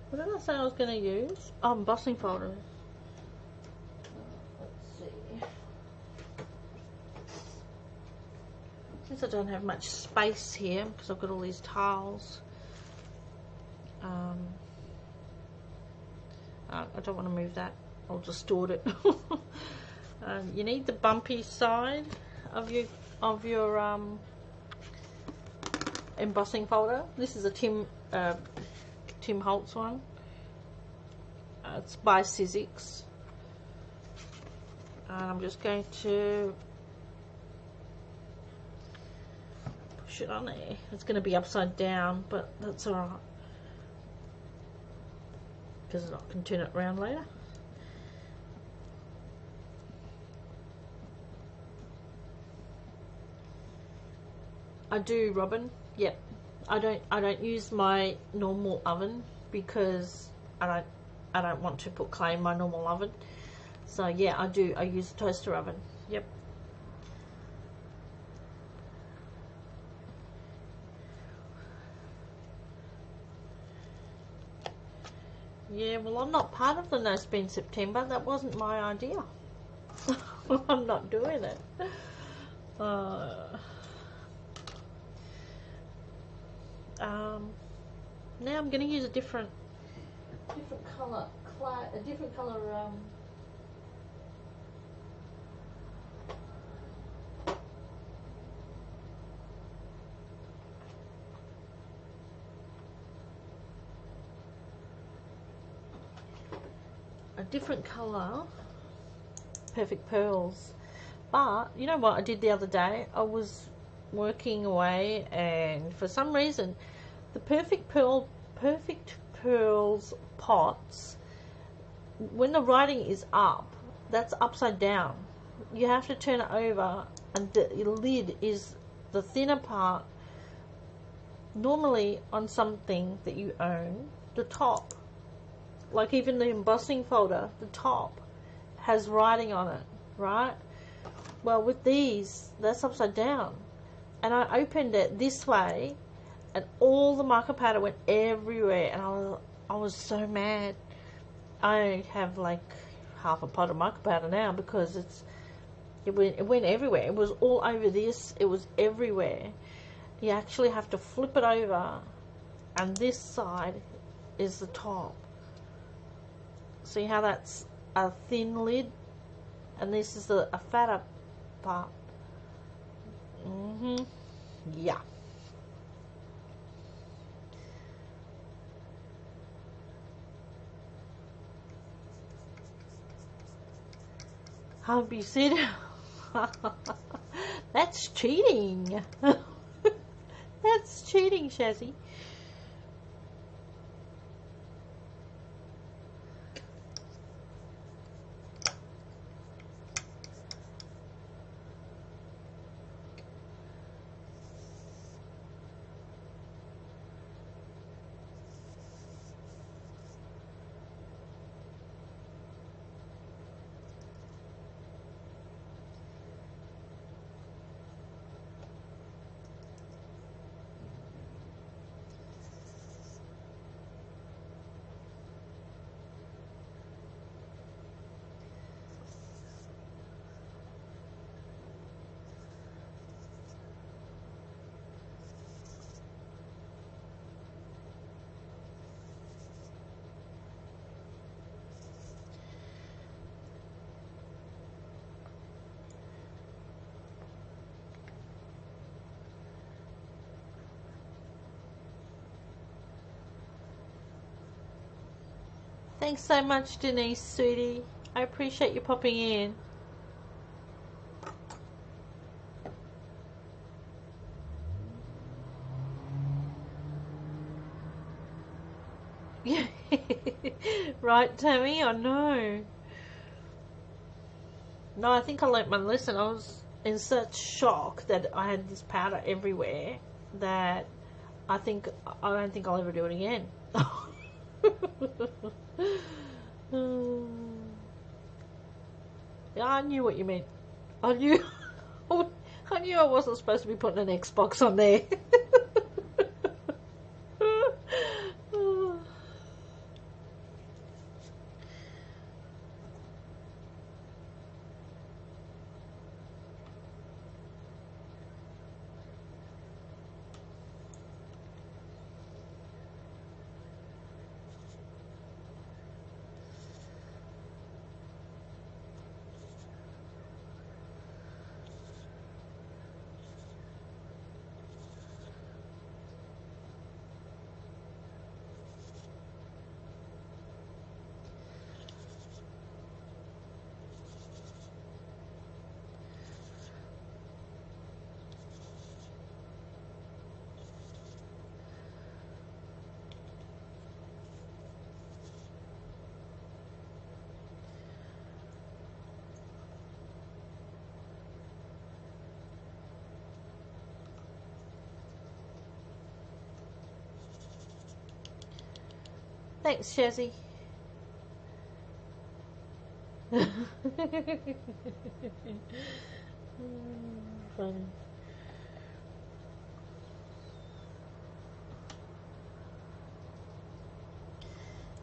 What did I say I was going to use? Oh, embossing folder. Let's see. Since I don't have much space here, because I've got all these tiles, I don't want to move that. I'll distort it. You need the bumpy side of your embossing folder. This is a Tim Holtz one. It's by Sizzix. And I'm just going to push it on there. It's going to be upside down, but that's alright, because I can turn it around later. I do, Robin. Yep. I don't use my normal oven because I don't want to put clay in my normal oven. So yeah, I do. I use a toaster oven. Yep. Yeah, well, I'm not part of the No Spend September. That wasn't my idea. I'm not doing it. Now I'm going to use a different colour clay, a different colour different colour Perfect Pearls. But you know what I did the other day? I was working away, and for some reason the Perfect Pearls pots, when the writing is up, that's upside down. You have to turn it over, and the lid is the thinner part. Normally on something that you own, the top, like even the embossing folder, the top has writing on it, right? Well, with these, that's upside down. And I opened it this way, and all the marker powder went everywhere, and I was so mad. I have like half a pot of marker powder now because it went everywhere. It was all over this. It was everywhere. You actually have to flip it over, and this side is the top. See how that's a thin lid, and this is a fatter part. Yeah. Hubby said, that's cheating. That's cheating, Shazzy. Thanks so much, Denise, sweetie. I appreciate you popping in. Right, Tammy? I know. No, I think I learnt my lesson. I was in such shock that I had this powder everywhere that I don't think I'll ever do it again. Yeah, I knew what you meant. I knew I wasn't supposed to be putting an Xbox on there. Thanks, Shazzy. Funny.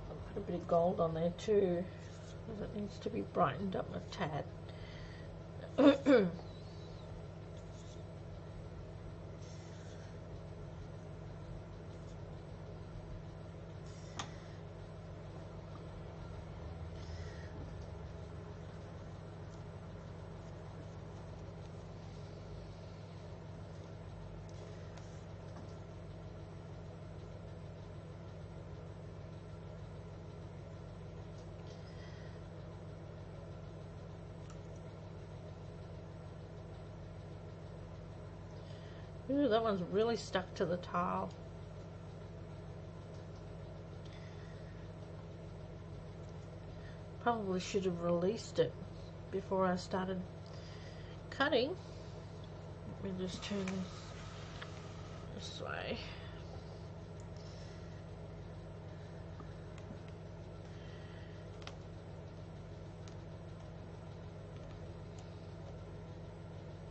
I'll put a bit of gold on there too, because it needs to be brightened up a tad. Ooh, that one's really stuck to the tile. Probably should have released it before I started cutting. Let me just turn this way.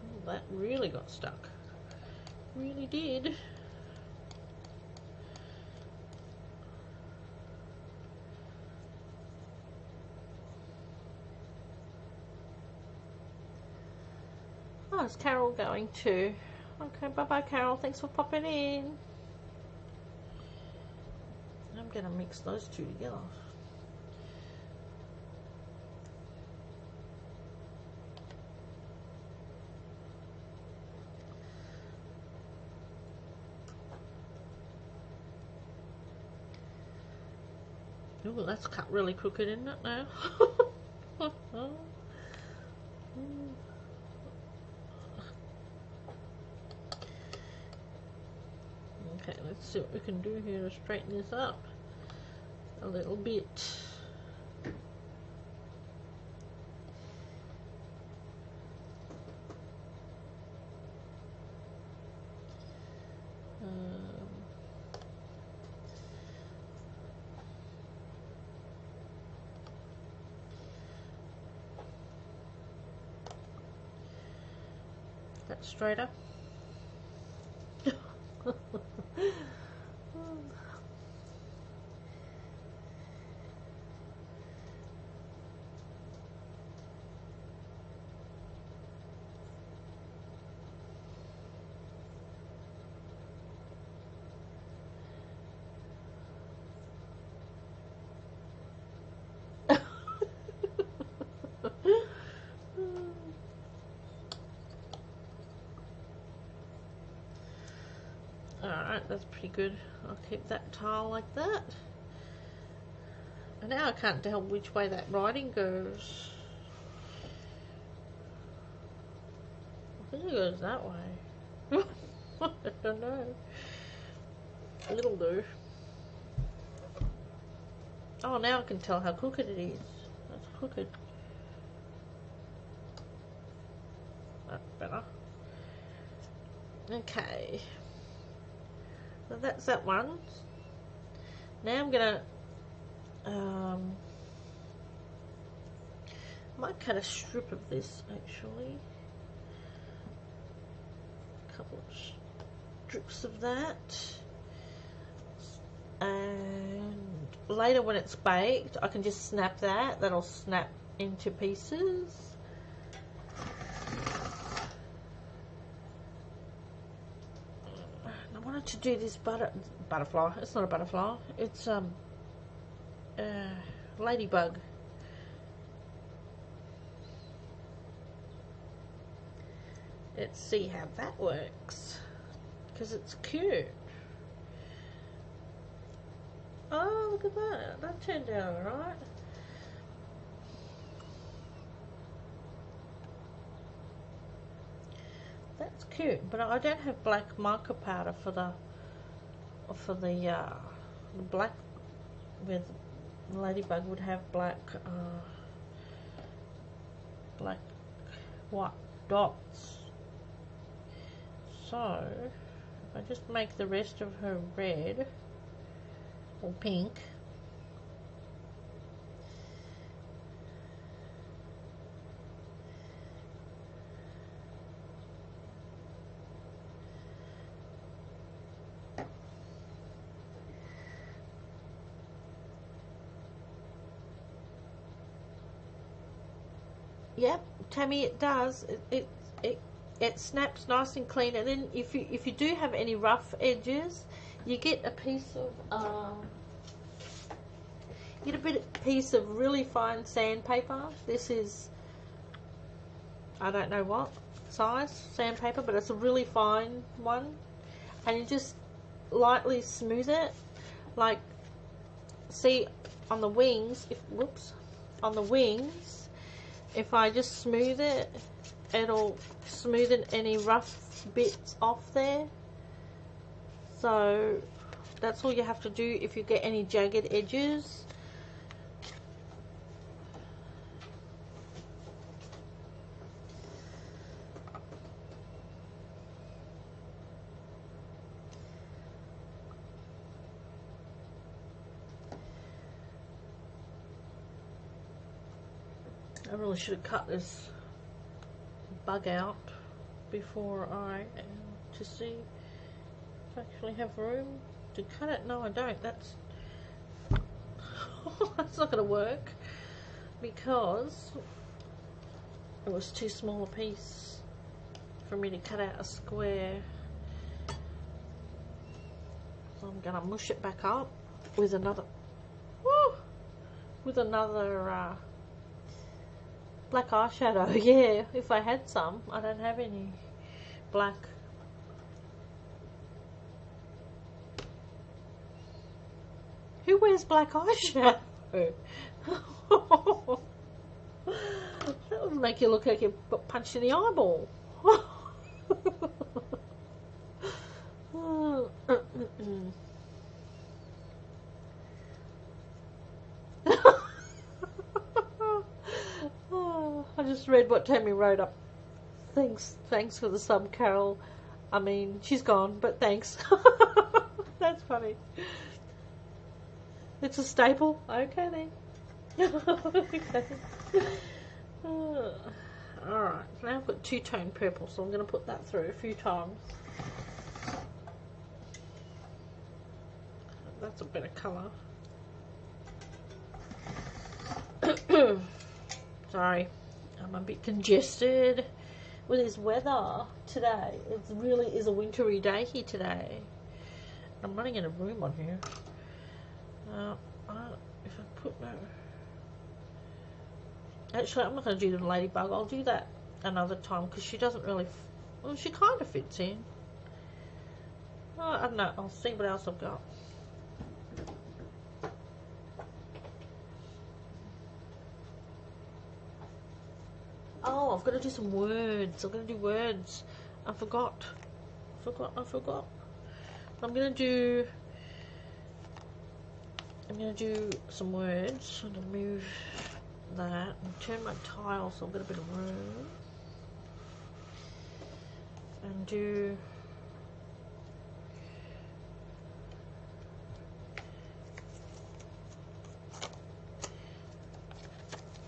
Ooh, that really got stuck. Really did. Oh, is Carol going too? Okay, bye-bye, Carol. Thanks for popping in. I'm going to mix those two together. Ooh, that's cut really crooked, isn't it now? Okay, let's see what we can do here to straighten this up a little bit. That straighter. Alright, that's pretty good. I'll keep that tile like that. And now I can't tell which way that writing goes. I think it goes that way. I don't know. It'll do. Oh, now I can tell how crooked it is. That's crooked. That's better. Okay. So that's that one. Now I'm gonna I might cut a strip of this actually. A couple of strips of that. And later when it's baked, I can just snap that. That'll snap into pieces. I wanted to do this butterfly. It's not a butterfly. It's ladybug. Let's see how that works, because it's cute. Oh, look at that. That turned out alright. That's cute, but I don't have black marker powder for the black, where the ladybug would have black white dots. So if I just make the rest of her red or pink, yep, Tammy, it does. It snaps nice and clean, and then if you do have any rough edges, you get a piece of piece of really fine sandpaper. This is, I don't know what size sandpaper, but it's a really fine one, and you just lightly smooth it, like, see on the wings, on the wings, if I just smooth it it'll smoothen any rough bits off there. So that's all you have to do if you get any jagged edges. I really should have cut this bug out before to see if I actually have room to cut it. No, I don't. That's that's not going to work because it was too small a piece for me to cut out a square. So I'm going to mush it back up with another black eyeshadow. Yeah, if I had some. I don't have any black. Who wears black eyeshadow? That would make you look like you got punched in the eyeball. I just read what Tammy wrote up. Thanks for the sub, Carol. I mean, she's gone, but thanks. That's funny. It's a staple. Okay then. Okay. Alright, now I've got two-tone purple, so I'm going to put that through a few times. That's a better colour. Sorry, I'm a bit congested with this weather today. It really is a wintry day here today. I'm running out of room on here. If I put no... Actually, I'm not going to do the ladybug. I'll do that another time because she doesn't really... Well, she kind of fits in. Oh, I don't know. I'll see what else I've got. Oh, I've got to do some words. I'm going to do words. I forgot. I'm going to do some words. I'm going to move that and turn my tile so I've got a bit of room. And do...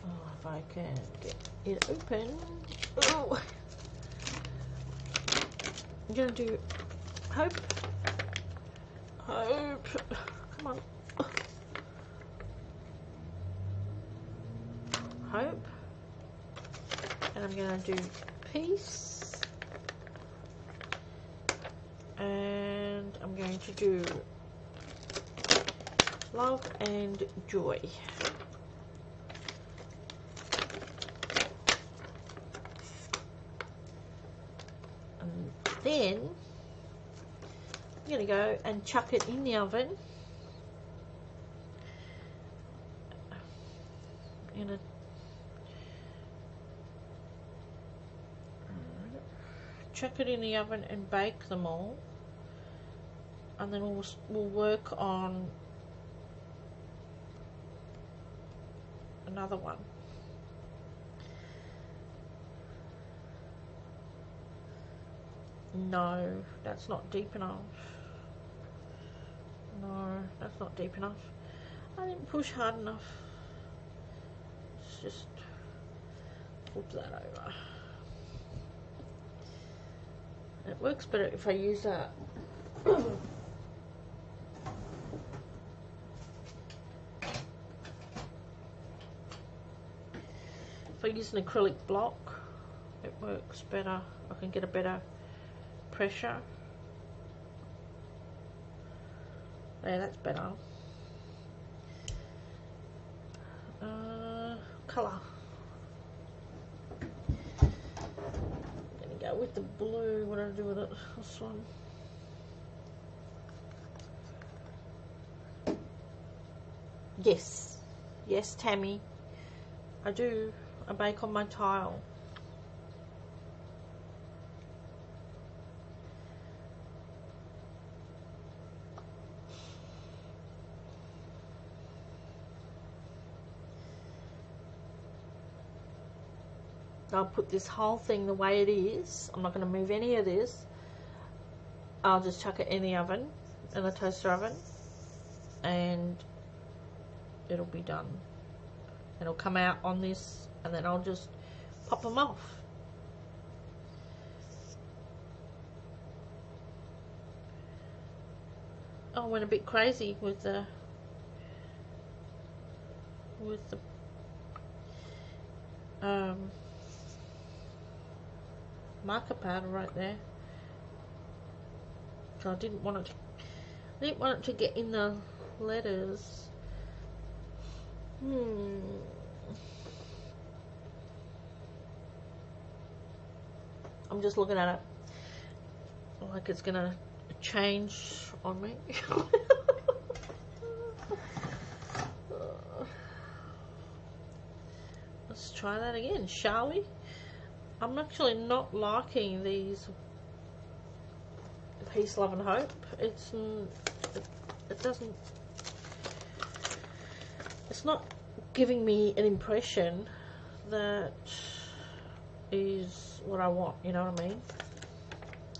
Oh, if I can get it open. Oh! I'm going to do hope. Come on. Hope. And I'm going to do peace. And I'm going to do love and joy. And then I'm going to go and chuck it in the oven in a chuck it in the oven and bake them all, and then we'll work on another one. No, that's not deep enough. No, that's not deep enough. I didn't push hard enough. Let's just flip that over. It works better if I use that. If I use an acrylic block, it works better. I can get a better pressure. Yeah, that's better. Colour. I'm gonna go with the blue. What do I do with it? This one. Yes. Yes, Tammy. I do. I bake on my tile. I'll put this whole thing the way it is. I'm not going to move any of this. I'll just chuck it in the oven, in the toaster oven, and it'll be done. It'll come out on this, and then I'll just pop them off. I went a bit crazy with the marker powder right there. So I didn't want it to get in the letters. I'm just looking at it like it's gonna change on me. Let's try that again, shall we? I'm actually not liking these Peace, Love and Hope. It doesn't, it's not giving me an impression that is what I want, you know what I mean?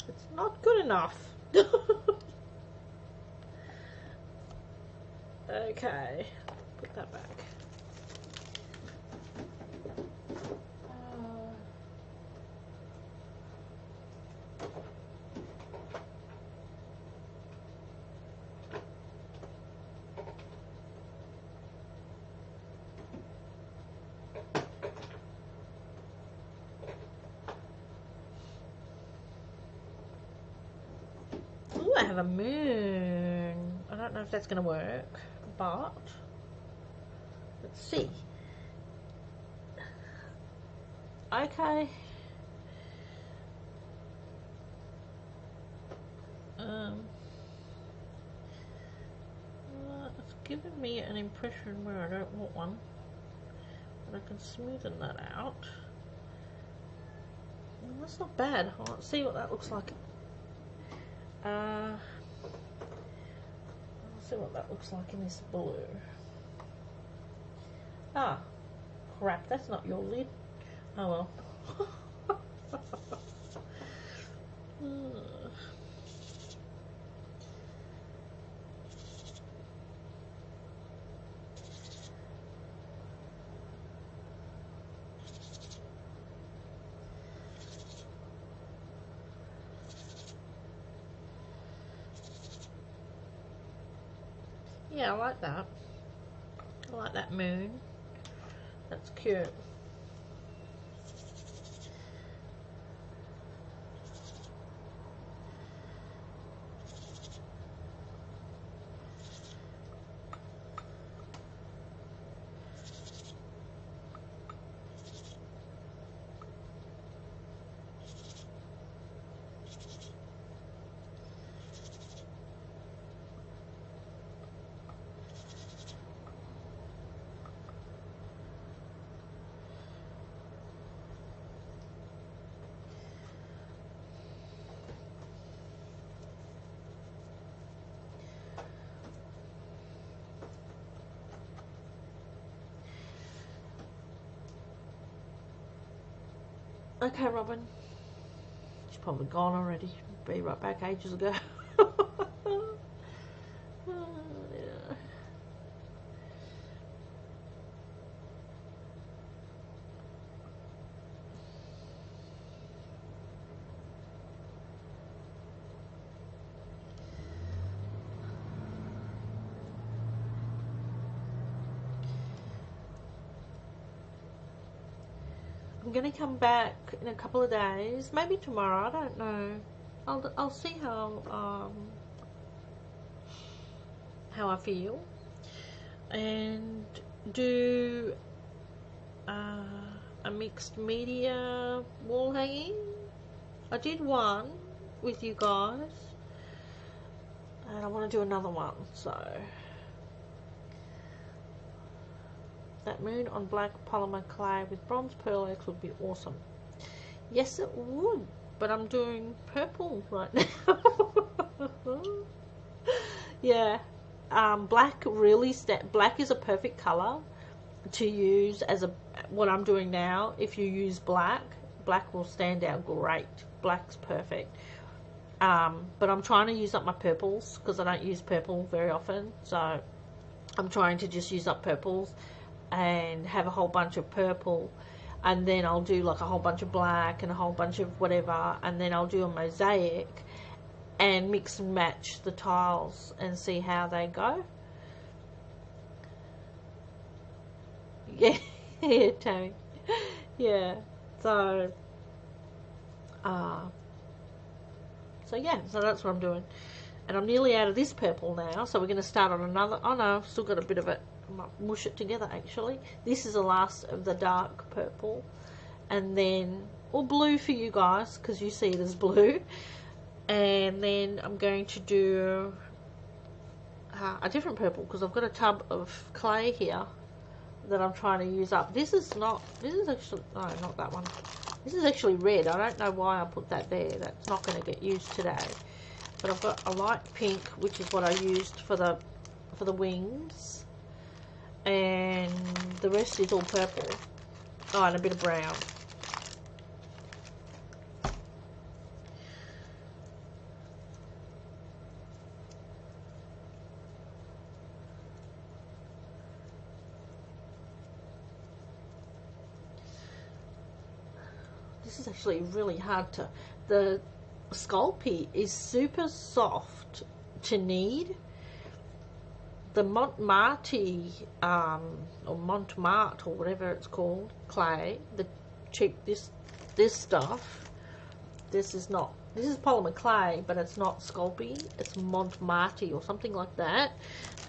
It's not good enough. Okay, put that back. Ooh, I have a moon. I don't know if that's going to work, but let's see. Okay. It's given me an impression where I don't want one, but I can smoothen that out. Well, that's not bad. Let's see what that looks like. Let's see what that looks like in this blue. Ah, crap, that's not your lid. Oh well. Yeah, I like that. I like that moon. That's cute. Okay, Robin. She's probably gone already. Be right back ages ago. Yeah. I'm gonna come back in a couple of days, maybe tomorrow. I don't know. I'll see how I feel, and do a mixed media wall hanging. I did one with you guys, and I want to do another one. So that moon on black polymer clay with bronze pearl eggs would be awesome. Yes, it would, but I'm doing purple right now. Yeah, black really black is a perfect color to use as a what I'm doing now, if you use black will stand out great. Black's perfect. But I'm trying to use up my purples because I don't use purple very often, so I'm trying to just use up purples and have a whole bunch of purple, and then I'll do like a whole bunch of black and a whole bunch of whatever, and then I'll do a mosaic and mix and match the tiles and see how they go. Yeah, yeah, Tammy. Yeah, so yeah, so that's what I'm doing. And I'm nearly out of this purple now, so we're going to start on another. Oh no, I've still got a bit of it. I might mush it together actually. This is the last of the dark purple, and then, or blue for you guys, because you see it as blue. And then I'm going to do a different purple, because I've got a tub of clay here that I'm trying to use up. This is actually, no, not that one. This is actually red. I don't know why I put that there. That's not going to get used today. But I've got a light pink, which is what I used for the wings, and the rest is all purple. Oh, and a bit of brown. This is actually really hard to. The Sculpey is super soft to knead. The Montmartre or Montmartre or whatever it's called, clay, the cheap this stuff. This is polymer clay, but it's not Sculpey. It's Montmartre or something like that.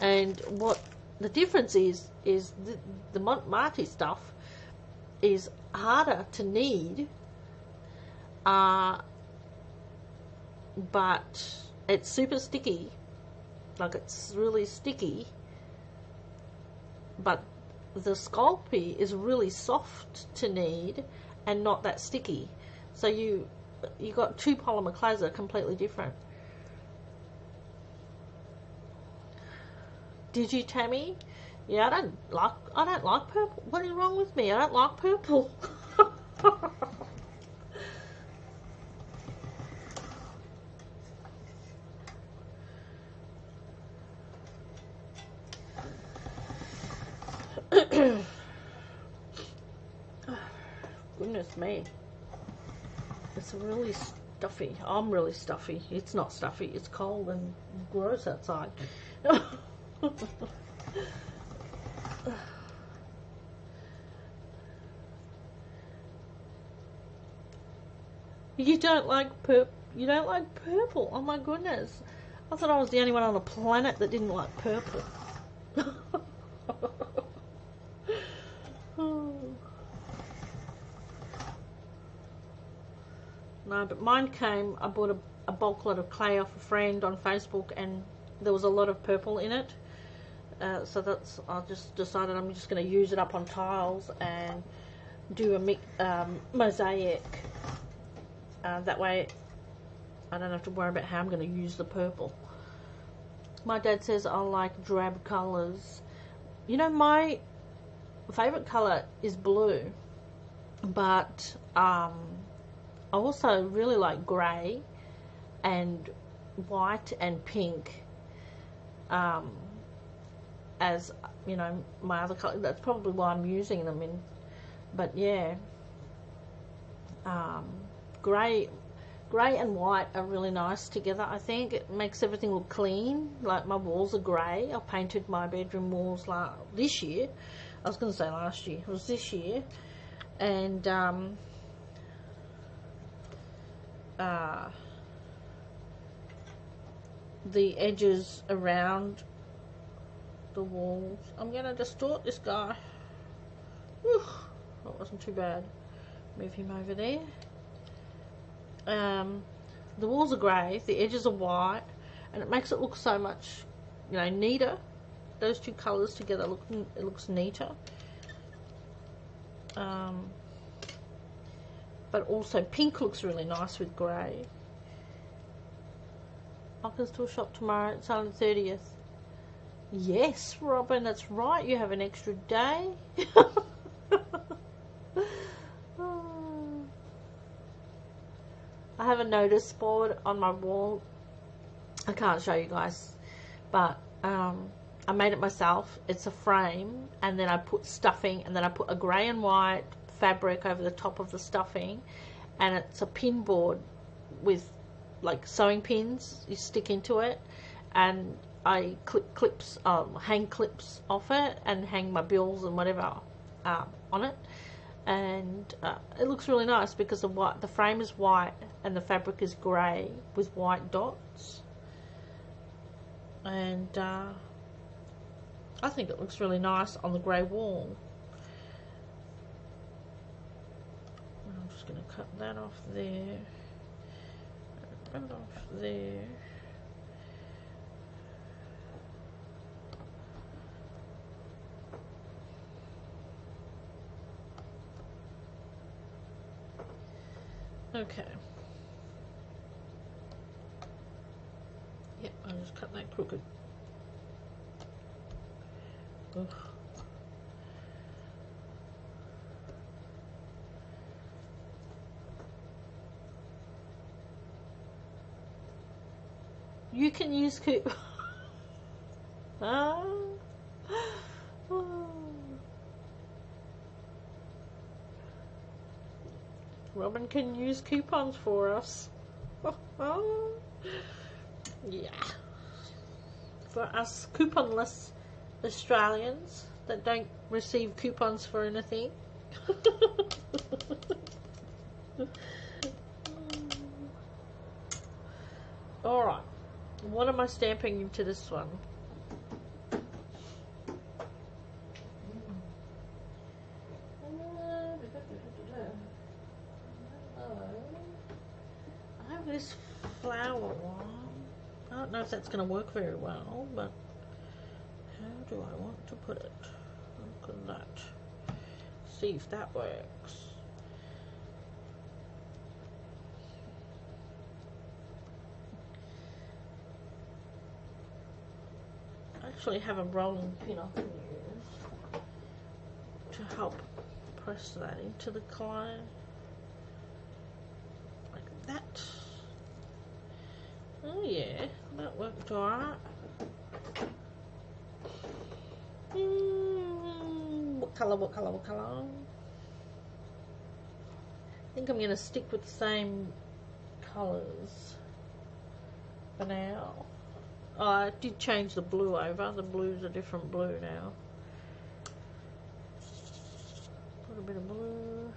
And what the difference is the Montmartre stuff is harder to knead. But it's super sticky, like it's really sticky, but the Sculpey is really soft to knead and not that sticky. So you got two polymer clays that are completely different. Did you, Tammy? Yeah, I don't like purple. What is wrong with me? I don't like purple. Goodness me, it's really stuffy. I'm really stuffy. It's not stuffy, it's cold and gross outside. You don't like purple? You don't like purple? Oh my goodness, I thought I was the only one on the planet that didn't like purple. No, but mine came, I bought a bulk lot of clay off a friend on Facebook, and there was a lot of purple in it. So I just decided I'm just going to use it up on tiles and do a mosaic. That way I don't have to worry about how I'm going to use the purple. My dad says I like drab colours. You know, my favourite colour is blue, but I also really like grey and white and pink as, you know, my other colour. That's probably why I'm using them in. But yeah, grey and white are really nice together. I think it makes everything look clean. Like my walls are grey. I painted my bedroom walls this year. I was going to say last year. It was this year. And the edges around the walls. I'm going to distort this guy. Whew, that wasn't too bad. Move him over there. The walls are grey, the edges are white, and it makes it look so much, you know, neater. Those two colours together it looks neater. But also pink looks really nice with grey. I can still shop tomorrow. It's on the 30th. Yes, Robin, that's right. You have an extra day. notice board on my wall. I can't show you guys, but I made it myself. It's a frame, and then I put stuffing, and then I put a grey and white fabric over the top of the stuffing, and it's a pin board with like sewing pins you stick into it, and I hang clips off it and hang my bills and whatever on it, and it looks really nice because the frame is white and the fabric is grey with white dots, and I think it looks really nice on the grey wall. I'm just going to cut that off there, and off there. Okay. Yep, I'll just cut that crooked. Ugh. You can use Robin can use coupons for us. Yeah. For us couponless Australians that don't receive coupons for anything. Alright. What am I stamping into this one? I have this flower one. I don't know if that's going to work very well, but how do I want to put it? Look at that. See if that works. I actually have a rolling pin I can use to help press that into the clay. Like that. Oh yeah, that worked alright. What colour, what colour, what colour? I think I'm going to stick with the same colours for now. Oh, I did change the blue over. The blue's a different blue now. Put a bit of blue.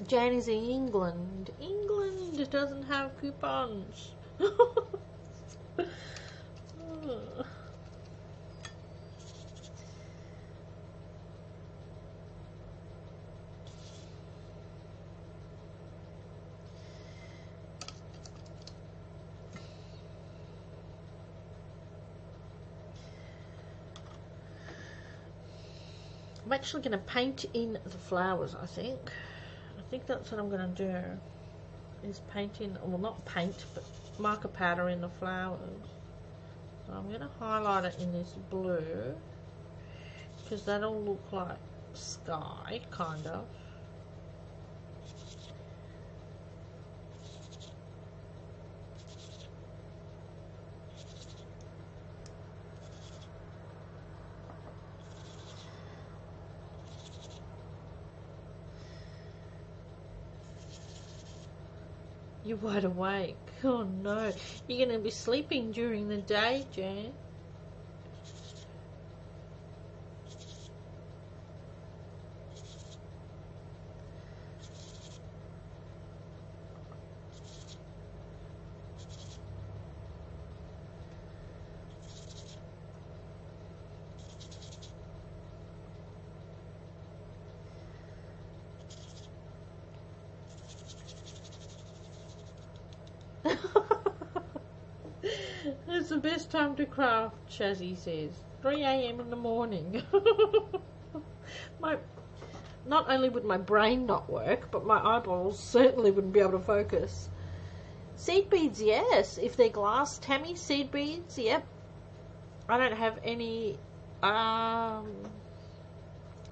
Jane is in England. England doesn't have coupons. I'm actually going to paint in the flowers, I think. I think that's what I'm going to do, is paint in, well not paint, but marker powder in the flowers. So I'm going to highlight it in this blue, because that'll look like sky, kind of. You're wide awake. Oh no. You're going to be sleeping during the day, Jan. It's the best time to craft, Shazzy says. 3 a.m. in the morning. Not only would my brain not work, but my eyeballs certainly wouldn't be able to focus. Seed beads, yes. If they're glass, Tammy, seed beads, yep. I don't have any. I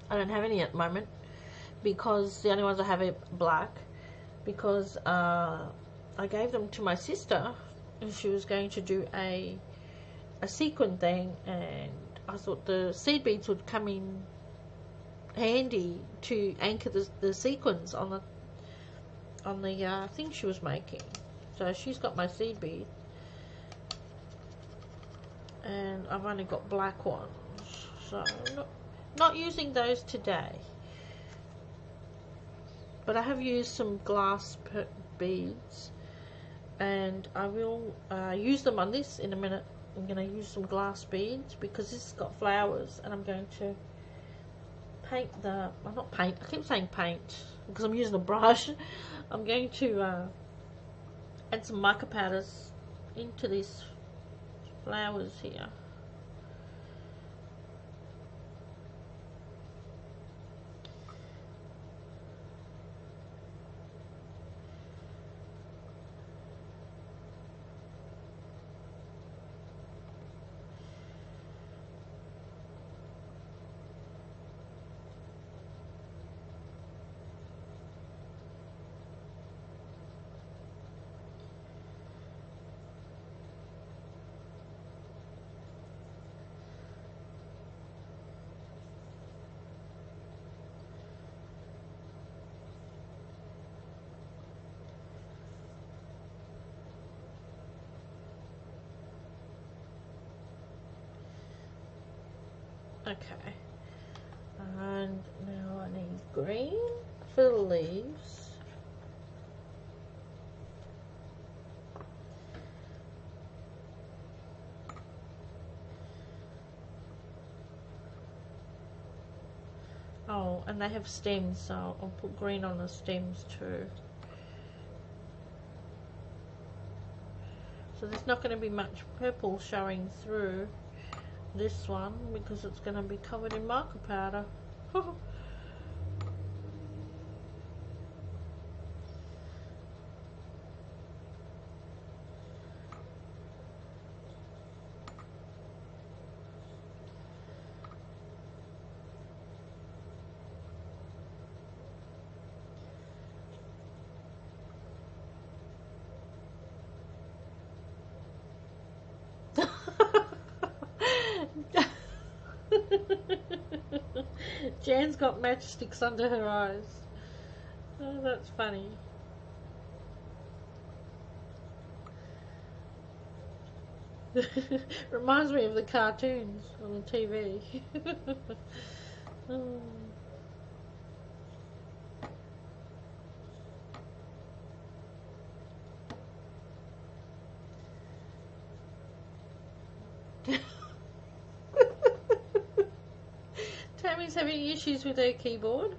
don't have any at the moment because the only ones I have are black. Because I gave them to my sister, and she was going to do a sequin thing, and I thought the seed beads would come in handy to anchor the sequins on the thing she was making. So she's got my seed bead, and I've only got black ones, so not using those today. But I have used some glass beads, and I will use them on this in a minute. I'm going to use some glass beads because this has got flowers, and I'm going to paint not paint, I keep saying paint because I'm using a brush. I'm going to add some mica powders into these flowers here. Okay, and now I need green for the leaves. Oh, and they have stems, so I'll put green on the stems too. So there's not going to be much purple showing through this one because it's going to be covered in mica powder. Jan's got matchsticks under her eyes. Oh, that's funny. Reminds me of the cartoons on the TV. Oh. Tammy's having issues with her keyboard.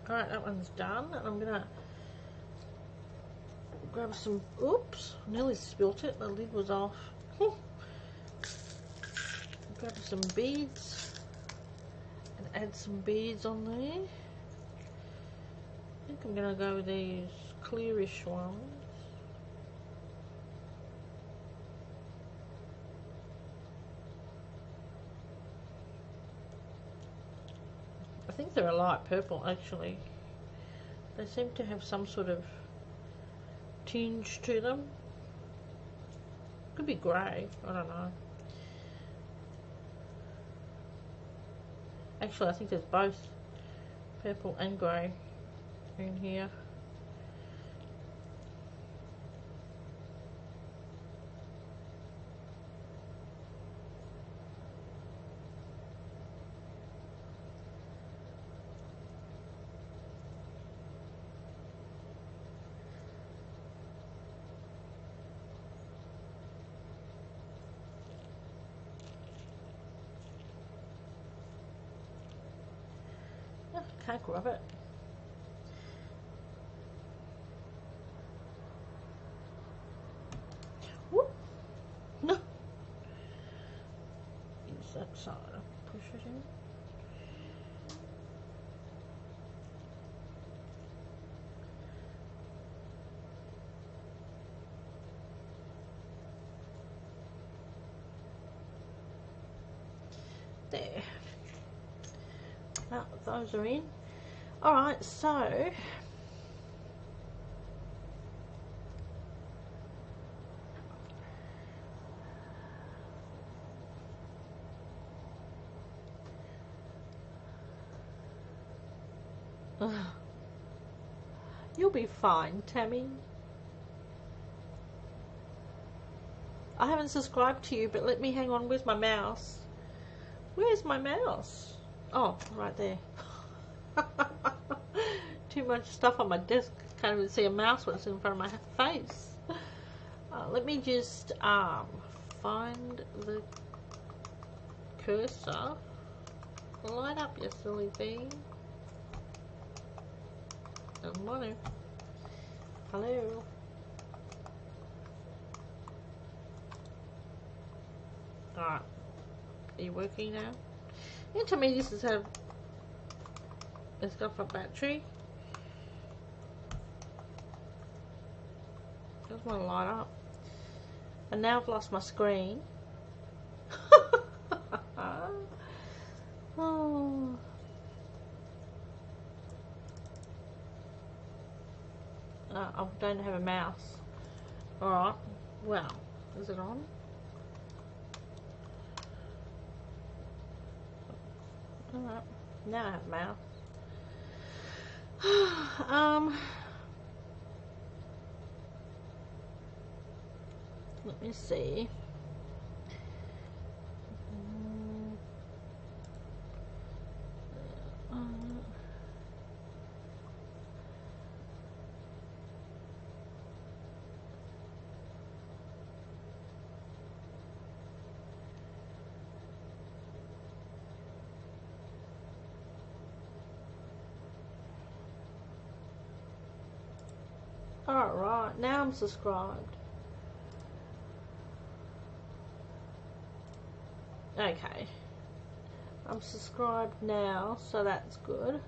Alright, that one's done, and I'm gonna grab some, oops, nearly spilt it, the lid was off. Grab some beads and add some beads on there. think I'm going to go with these clearish ones. I think they're a light purple actually. They seem to have some sort of tinge to them. Could be grey, I don't know. Actually, I think there's both purple and grey in here. Can't grab it. Whoop. No. Use that side. Push it in. There. Well, those are in. Alright, so you'll be fine, Tammy. I haven't subscribed to you, but let me hang on. Where's my mouse? Where's my mouse? Oh, right there. Too much stuff on my desk. Can't even see a mouse when it's in front of my face. Let me just find the cursor. Light up, you silly thing. Hello. Hello. Alright. Are you working now? You tell me this is how it's got for battery. Just want to light up. And now I've lost my screen. Oh. I don't have a mouse. Alright. Well, is it on? Alright. Now I have a mouse. Let me see. Alright, now I'm subscribed. Okay. I'm subscribed now, so that's good.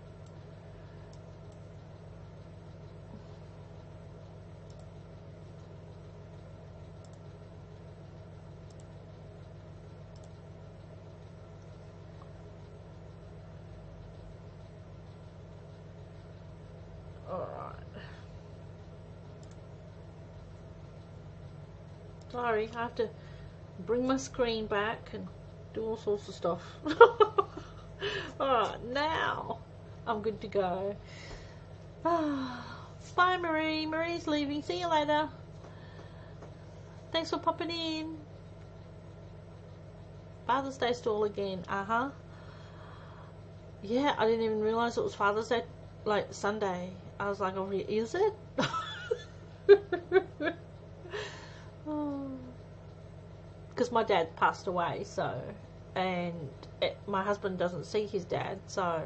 Alright. Sorry, I have to bring my screen back and do all sorts of stuff. Alright, now I'm good to go. Bye, Marie. Marie's leaving. See you later. Thanks for popping in. Father's Day stall again. Yeah, I didn't even realise it was Father's Day, like Sunday. I was like, oh, is it? Because my dad passed away, so, and my husband doesn't see his dad, so,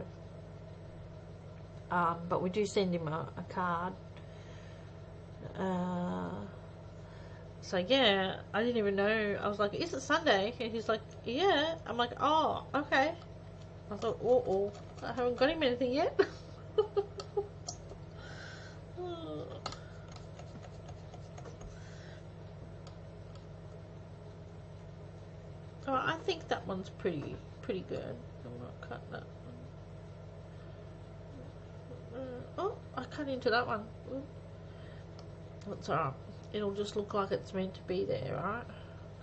but we do send him a card. So yeah, I didn't even know. I was like, is it Sunday? And he's like, yeah. I'm like, oh, okay. I thought, I haven't got him anything yet. Oh, I think that one's pretty good. I'm not cut that one. Oh, I cut into that one. Ooh. That's alright. It'll just look like it's meant to be there, right?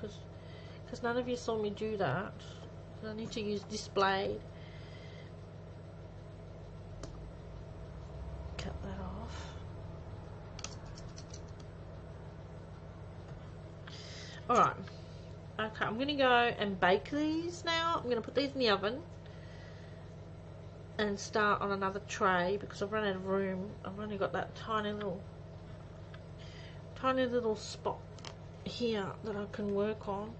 Because none of you saw me do that. I need to use this blade. Cut that off. Alright. Okay, I'm going to go and bake these now. I'm going to put these in the oven and start on another tray because I've run out of room. I've only got that tiny little spot here that I can work on.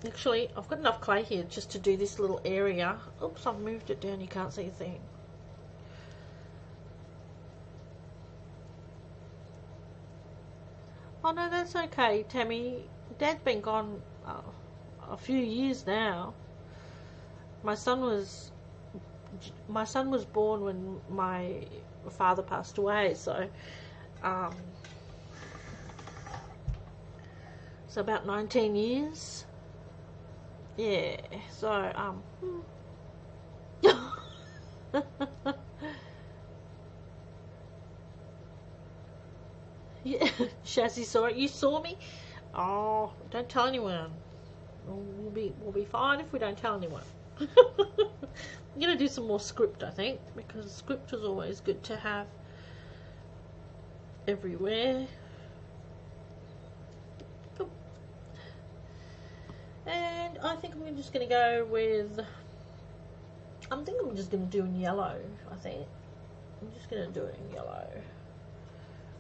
Actually, I've got enough clay here just to do this little area. Oops, I've moved it down, you can't see a thing. Oh no, that's okay, Tammy. Dad's been gone a few years now. My son was born when my father passed away, so so about 19 years. Yeah, so yeah, Shazzy saw it. You saw me? Oh, don't tell anyone. We'll be fine if we don't tell anyone. I'm gonna do some more script, I think, because script is always good to have everywhere. Oh. And I think I'm just gonna go with. I'm thinking I'm just gonna do in yellow. I think I'm just gonna do it in yellow,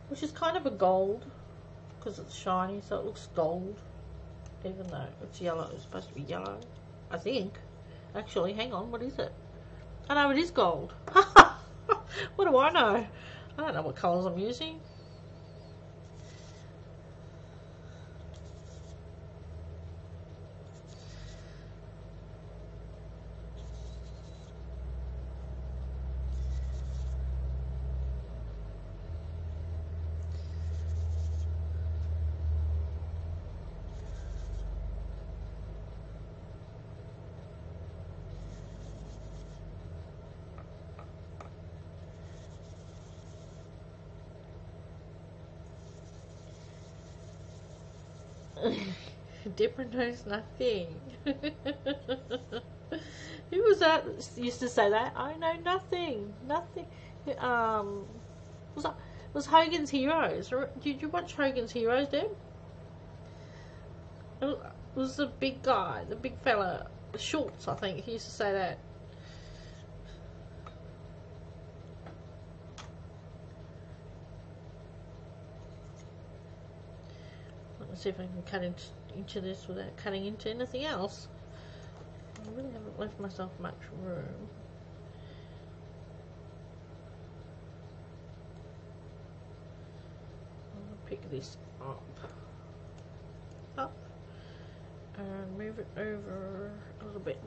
which is kind of a gold because it's shiny, so it looks gold, even though it's yellow. It's supposed to be yellow, I think. Actually, hang on, what is it? Oh no, it is gold. What do I know? I don't know what colours I'm using. Different knows nothing. Who was that used to say that? I know nothing. Nothing. Was Hogan's Heroes. Did you watch Hogan's Heroes, Deb? It was the big guy, the big fella, Schultz, I think. He used to say that. Let's see if I can cut into this without cutting into anything else. I really haven't left myself much room. I'm going to pick this up, and move it over a little bit.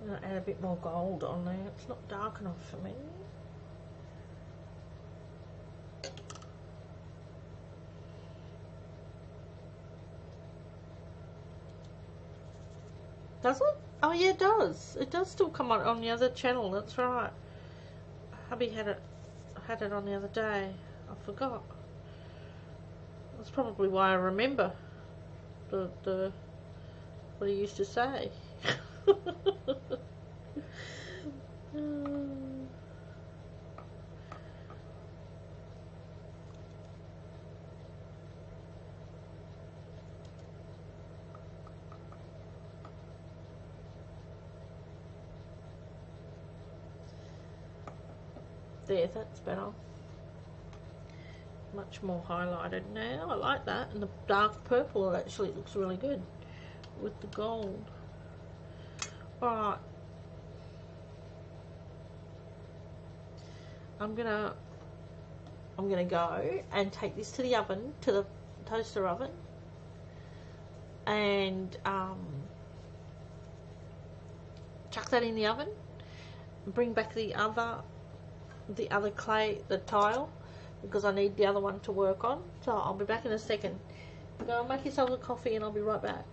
I'm going to add a bit more gold on there. It's not dark enough for me. Does it? Oh yeah, it does. It does still come on the other channel. That's right. Hubby had it on the other day. I forgot. That's probably why I remember the what he used to say. There, that's better. much more highlighted now. I like that, and the dark purple actually looks really good with the gold. Alright, I'm gonna go and take this to the oven, to the toaster oven, and chuck that in the oven, bring back the other clay, the tile, because I need the other one to work on. So I'll be back in a second. Go and make yourself a coffee and I'll be right back.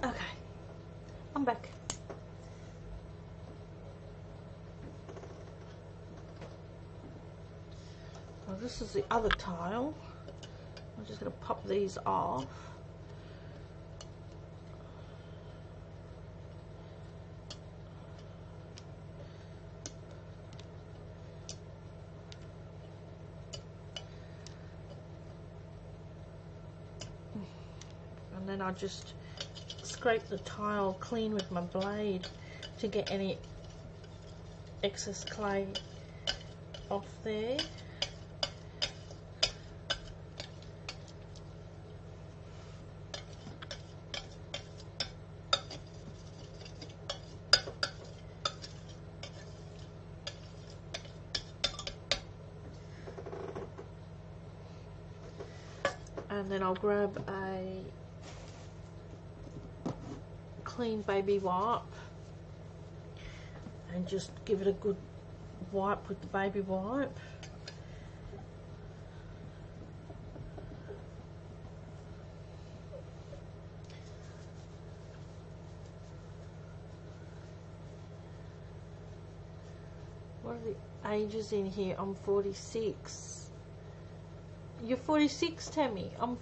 Okay, I'm back. Well, this is the other tile. I'm just going to pop these off. And then I'll just scrape the tile clean with my blade to get any excess clay off there. And then I'll grab a clean baby wipe and just give it a good wipe with the baby wipe. What are the ages in here? I'm 46. You're 46, Tammy. I'm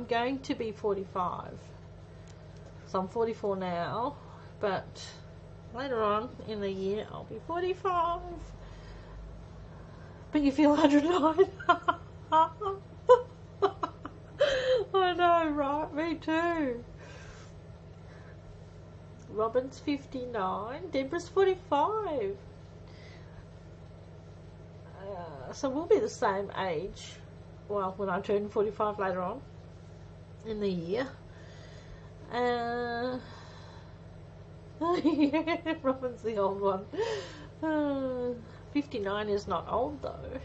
going to be 45. So I'm 44 now, but later on in the year I'll be 45. But you feel 109. I know, right? Me too. Robin's 59. Deborah's 45. So we'll be the same age. Well, when I turn 45 later on in the year. Yeah, Robin's the old one. 59 is not old though.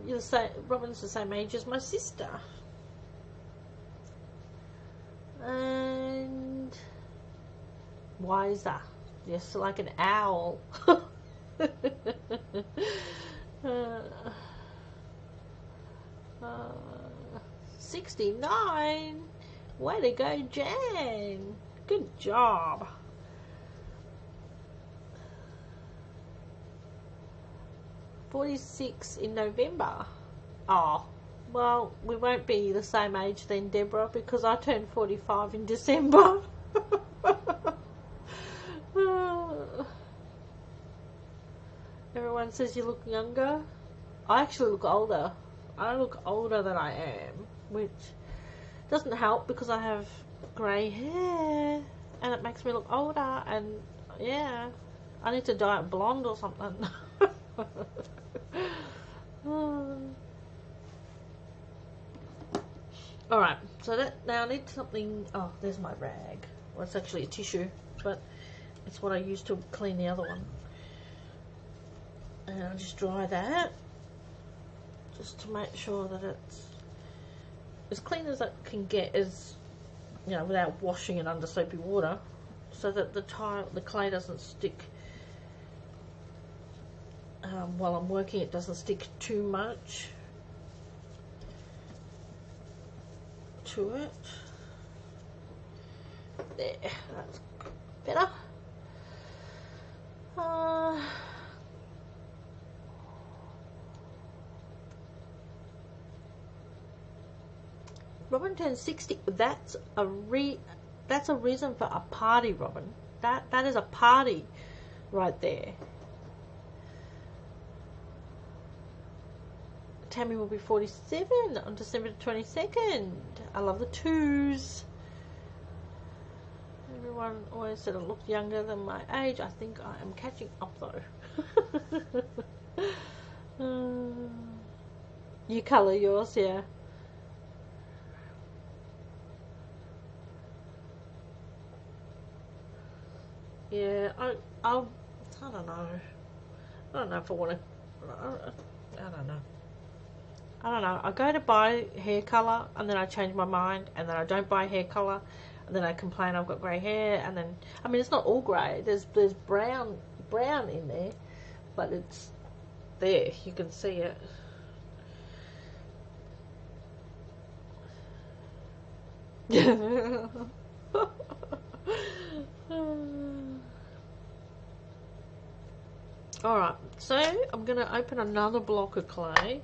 You're the same. Robin's the same age as my sister. And wiser. Yes, like an owl. 69. Way to go, Jan. Good job. "46 in November. Oh, well, we won't be the same age then, Deborah, because I turned 45 in December. Everyone says you look younger. I actually look older. I look older than I am, which doesn't help because I have grey hair and it makes me look older, and yeah, I need to dye it blonde or something. Alright, so that now I need something. Oh, there's my rag. Well, it's actually a tissue, but it's what I use to clean the other one. And I'll just dry that, just to make sure that it's as clean as it can get, as you know, without washing it under soapy water, so that the clay doesn't stick while I'm working, it doesn't stick too much to it. There, that's better. Robin turned 60. That's a reason for a party, Robin. That is a party right there. Tammy will be 47 on December 22nd. I love the twos. Everyone always said I looked younger than my age. I think I am catching up though. You colour yours, yeah. Yeah, I don't know. I don't know if I want to. I don't know. I go to buy hair colour and then I change my mind, and then I don't buy hair colour, and then I complain I've got grey hair, and then I mean it's not all grey. There's brown in there, but it's there. You can see it. Alright, so I'm going to open another block of clay.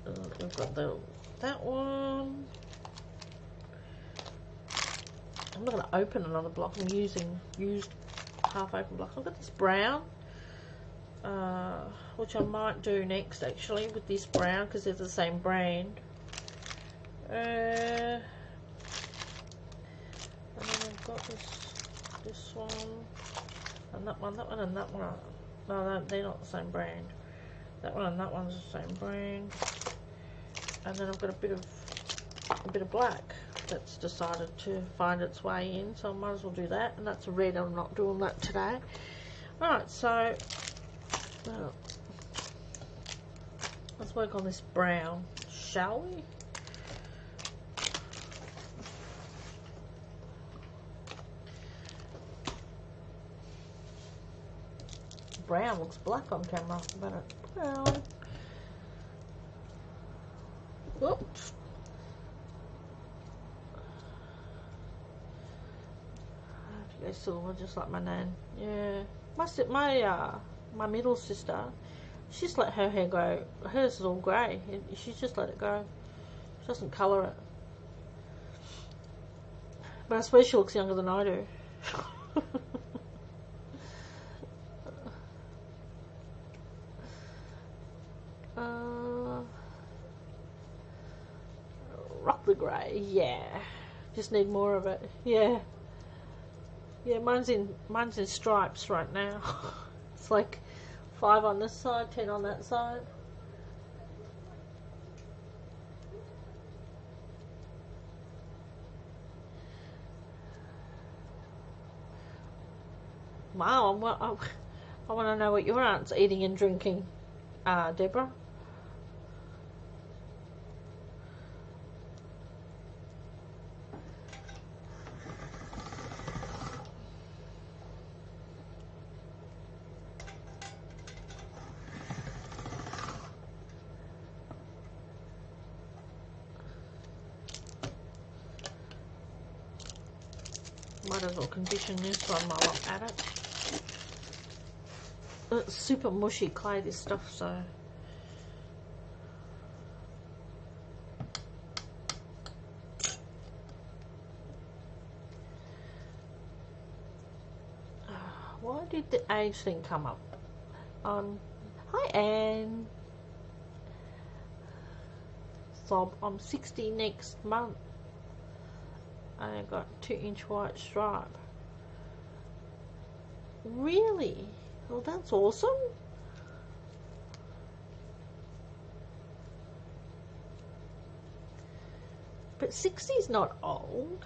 We've got that one. I'm not going to open another block. I'm using used half-open block. I've got this brown, which I might do next actually with this brown because they're the same brand. And then I've got this one, and that one, and that one. No, they're not the same brand. That one and that one's the same brand. And then I've got a bit of black that's decided to find its way in, so I might as well do that. And that's a red. I'm not doing that today. Alright, so let's work on this brown, shall we? Brown looks black on camera, but it's brown. Whoops. I have to go silver just like my nan. Yeah. My middle sister, she's let her hair go. Hers is all grey. She's just let it go. She doesn't colour it. But I swear she looks younger than I do. Rock the grey, yeah. Just need more of it, yeah. Yeah, mine's in stripes right now. It's like 5 on this side, 10 on that side. Wow, I want to know what your aunt's eating and drinking, Deborah. Might as well condition this one while I'm at it. It's super mushy clay, this stuff, so. Why did the age thing come up? Hi Anne. Sob, I'm 60 next month. I got 2-inch white stripe. Really? Well, that's awesome. But 60 is not old.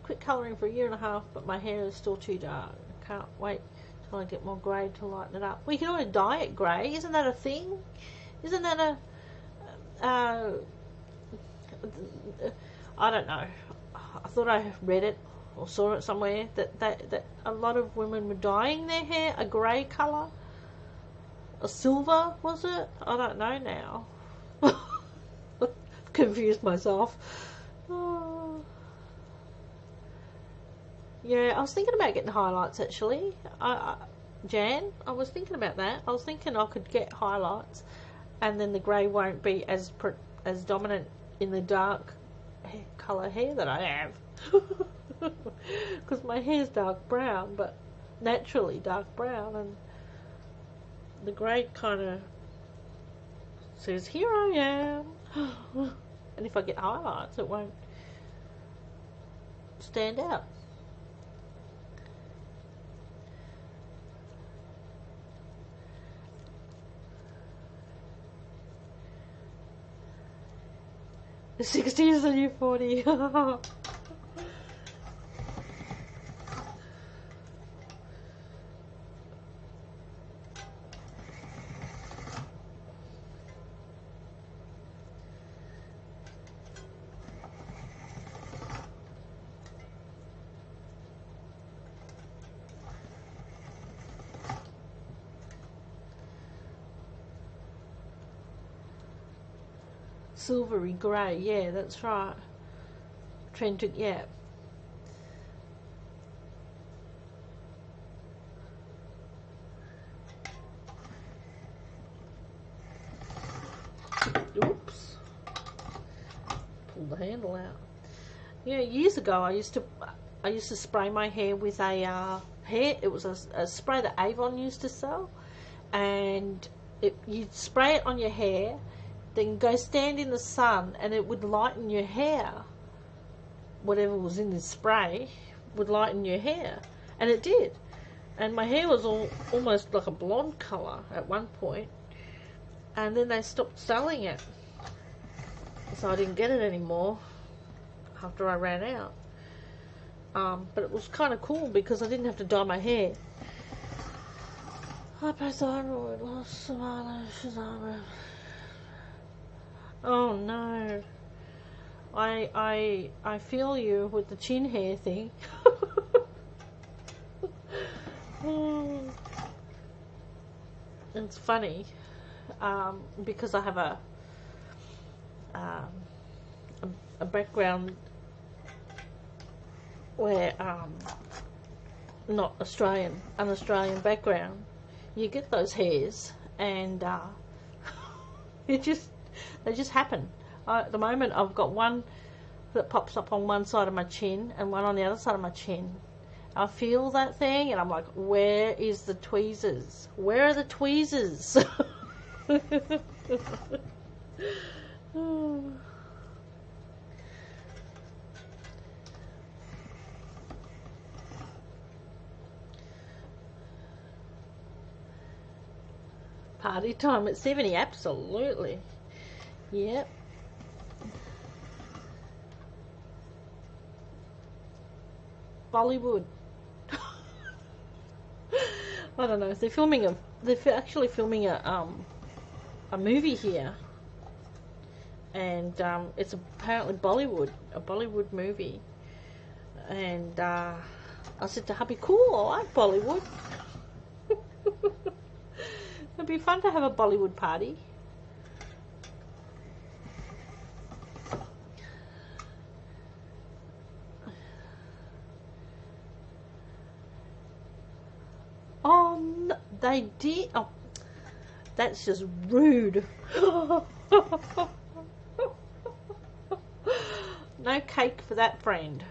Quit colouring for a year and a half, but my hair is still too dark. Can't wait till I get more grey to lighten it up. We can always dye it grey. Isn't that a thing? Isn't that a... I don't know. I thought I read it or saw it somewhere, that a lot of women were dyeing their hair a grey colour. A silver, was it? I don't know now. Confused myself. Oh. Yeah, I was thinking about getting highlights actually. Jan, I was thinking about that. I was thinking I could get highlights, and then the grey won't be as dominant in the dark colour hair that I have. Because my hair's dark brown, but naturally dark brown, and the grey kind of says, here I am. And if I get highlights, it won't stand out. The 60 is the new 40. Silvery grey, yeah, that's right. Trend to, yeah. Oops. Pulled the handle out. Yeah, years ago I used to spray my hair with a it was a spray that Avon used to sell, and you'd spray it on your hair, then go stand in the sun, and it would lighten your hair. Whatever was in this spray would lighten your hair, and it did. And my hair was almost like a blonde colour at one point, and then they stopped selling it, so I didn't get it anymore after I ran out. But it was kind of cool because I didn't have to dye my hair. Hypothyroid, loss of eyelashes, oh no. I feel you with the chin hair thing. It's funny because I have a background where not Australian, an Australian background. You get those hairs, and they just happen. At the moment, I've got one that pops up on one side of my chin and one on the other side of my chin. I feel that thing, and I'm like, where is the tweezers? Where are the tweezers? Party time at 70, absolutely. Yep. Bollywood. I don't know. They're actually filming a movie here, and it's apparently a Bollywood movie. And I said to hubby, cool, I like Bollywood. It'd be fun to have a Bollywood party. Oh, no, they did. Oh, that's just rude. No cake for that friend.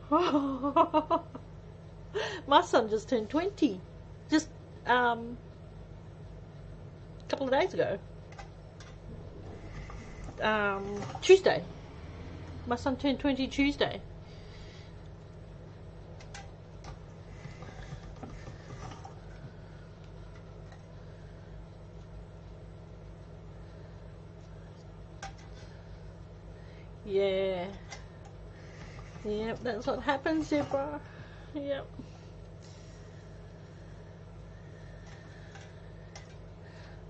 My son just turned 20. Just a couple of days ago. Tuesday. My son turned 20 Tuesday. Yeah. Yep, that's what happens, Deborah. Yep.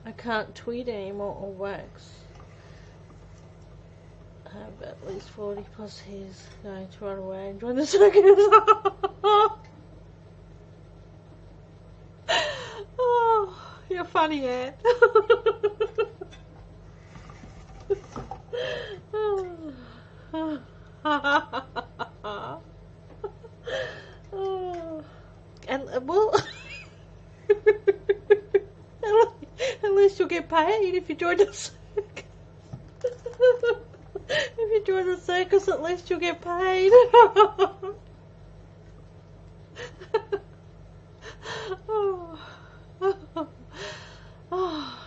I can't tweet anymore or wax. have at least 40 plus he's going to run away and join the circus. Oh, you're funny, Anne. And well, at least you'll get paid if you join the circus. If you join the circus, at least you'll get paid. Oh. Oh.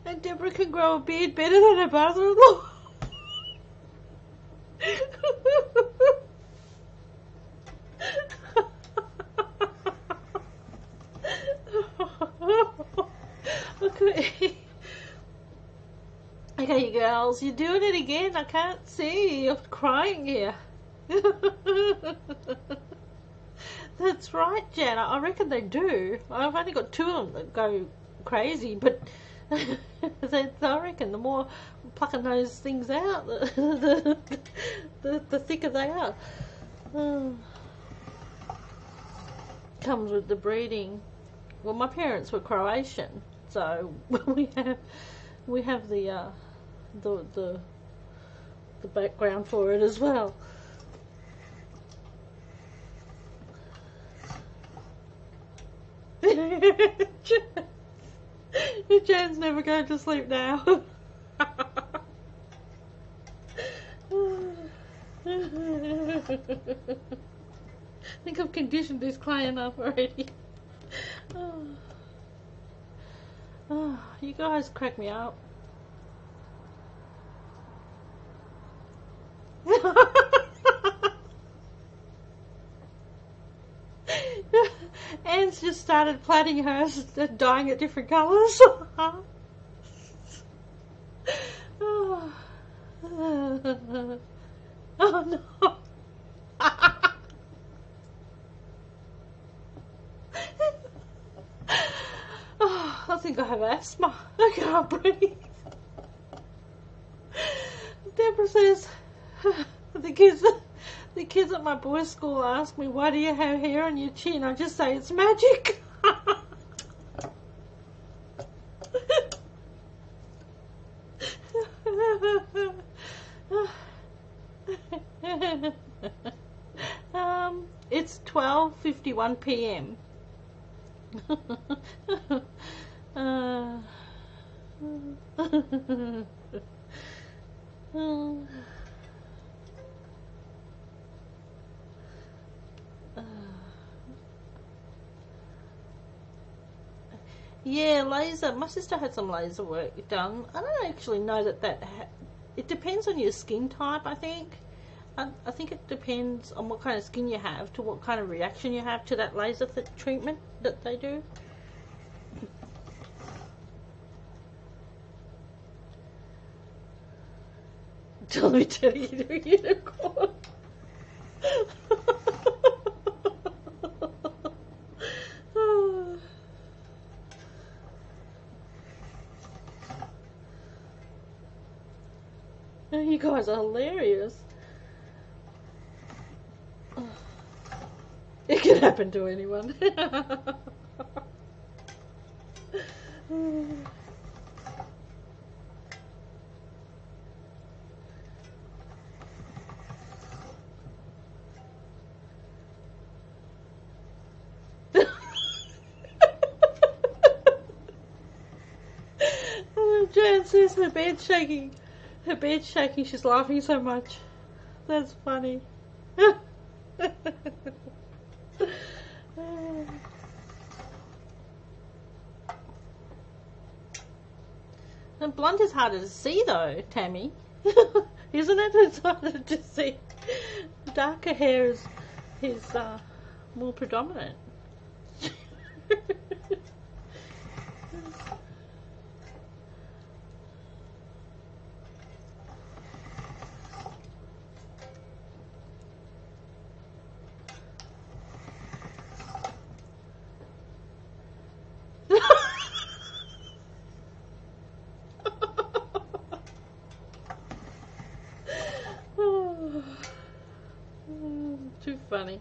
And Deborah can grow a beard better than her brother-in-law. Okay. Okay, you girls, you're doing it again. I can't see. You're crying here. That's right, Jan. I reckon they do. I've only got 2 of them that go crazy, but I reckon the more plucking those things out, the thicker they are. Comes with the breeding. Well, my parents were Croatian, so we have the background for it as well. Jan's never going to sleep now. I think I've conditioned this clay enough already. Oh, you guys crack me up. Anne's just started plaiting hers and dyeing it different colours. Oh. Oh no. Oh, I think I have asthma. I can't breathe. Deborah says the kids at my boys' school ask me, why do you have hair on your chin? I just say it's magic. It's 12:51 p.m. Yeah, laser. My sister had some laser work done. I don't actually know that it depends on your skin type, I think. I think it depends on what kind of skin you have to what kind of reaction you have to that laser treatment that they do. Tell me, Teddy, you do unicorn. You guys are hilarious. It can happen to anyone. Jan says her bed's shaking. Her bed's shaking. She's laughing so much. That's funny. And blonde is harder to see though, Tammy. Isn't it? It's harder to see. Darker hair is more predominant. Too funny.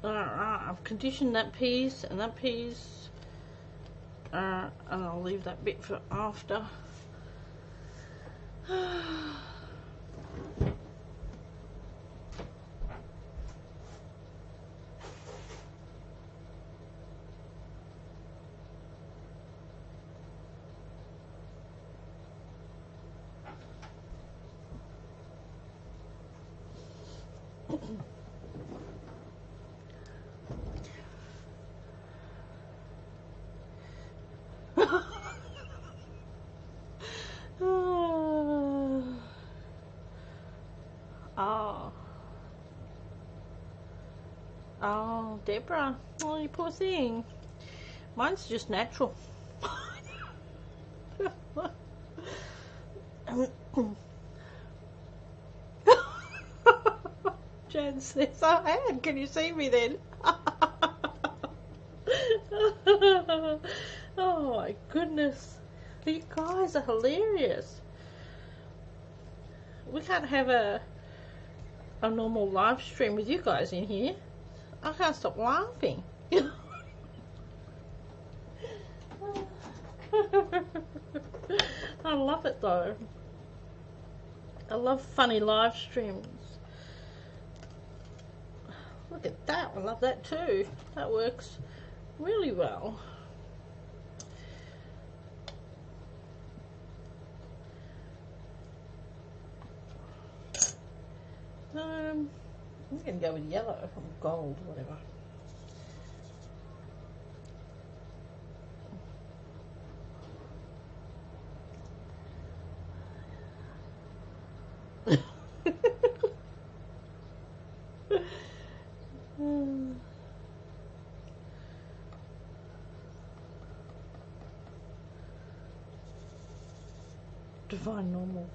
I've conditioned that piece and that piece, and I'll leave that bit for after. Oh, Deborah. Oh, you poor thing. Mine's just natural. Jan says, I am. Can you see me then? Oh my goodness. You guys are hilarious. We can't have a normal live stream with you guys in here. I can't stop laughing. I love it though. I love funny live streams. Look at that. I love that too. That works really well. I'm going to go with yellow or gold, whatever. Divine normal.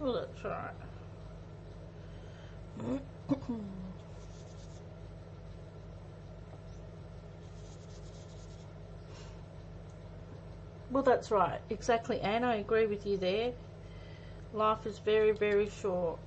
Well, that's right. Well, that's right. Exactly, Anne. I agree with you there. Life is very, very short.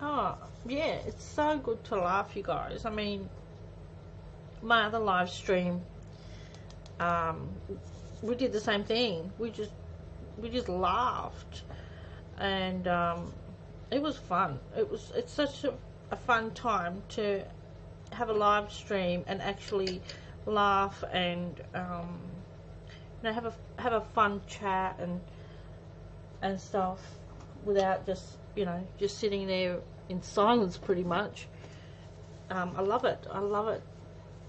Oh, yeah, it's so good to laugh, you guys. I mean, my other live stream, we did the same thing. We just laughed, and it was fun. It's such a fun time to have a live stream and actually laugh and you know, have a fun chat and stuff without just you know, just sitting there in silence pretty much. I love it. I love it.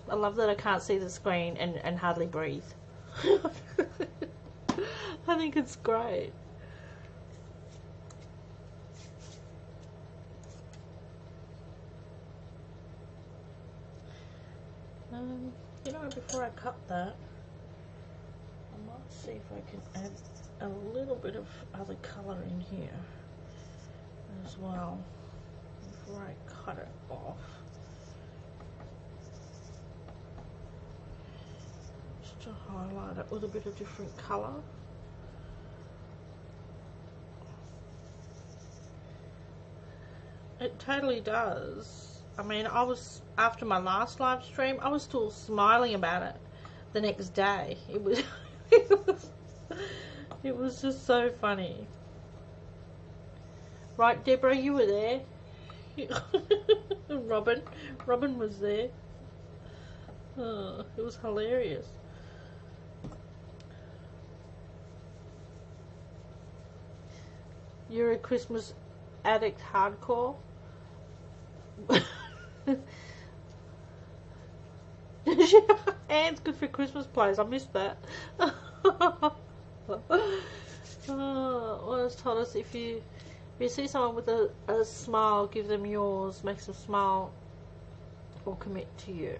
I love that I can't see the screen and hardly breathe. I think it's great. You know, before I cut that, I might see if I can add a little bit of other colour in here as well before I cut it off. Just to highlight it with a bit of different colour. It totally does. I mean, I was, after my last live stream, I was still smiling about it the next day. It was, it was just so funny. Right, Deborah, you were there. Robin was there. Oh, it was hilarious. You're a Christmas addict hardcore. Anne's good for Christmas plays. I missed that. Well, it's told us if you see someone with a smile, give them yours. Makes them smile or commit you.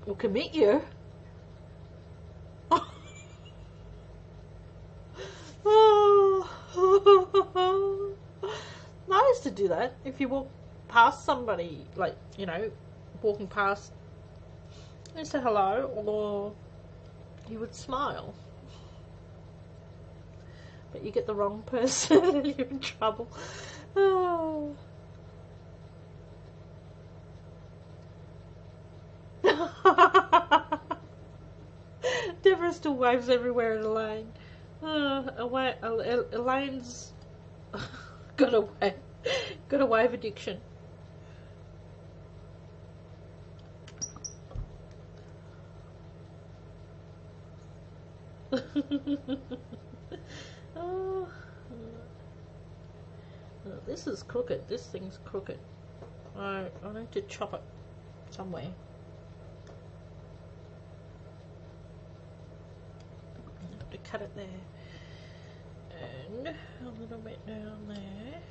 Or commit you. I used to do that. If you walk past somebody, like, you know, walking past, you say hello, or you would smile. But you get the wrong person and you're in trouble. Oh. Deborah still waves everywhere in Elaine. Elaine's got a wave addiction. Oh, this is crooked. This thing's crooked. I need to chop it somewhere. I have to cut it there. And a little bit down there.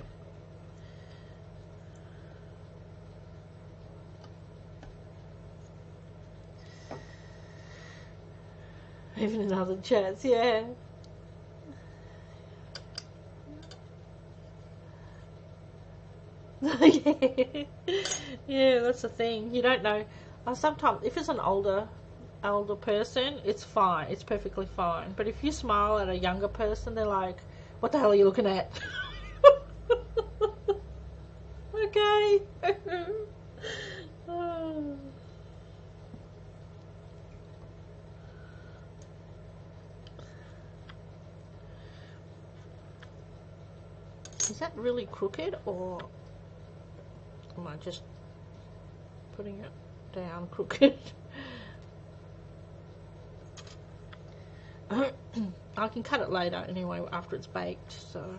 Even in other chats, yeah. Yeah, that's the thing. You don't know. Sometimes, if it's an older person, it's fine. It's perfectly fine. But if you smile at a younger person, they're like, "What the hell are you looking at?" Okay. Oh. Is that really crooked, or am I just putting it down crooked? I can cut it later anyway after it's baked, so.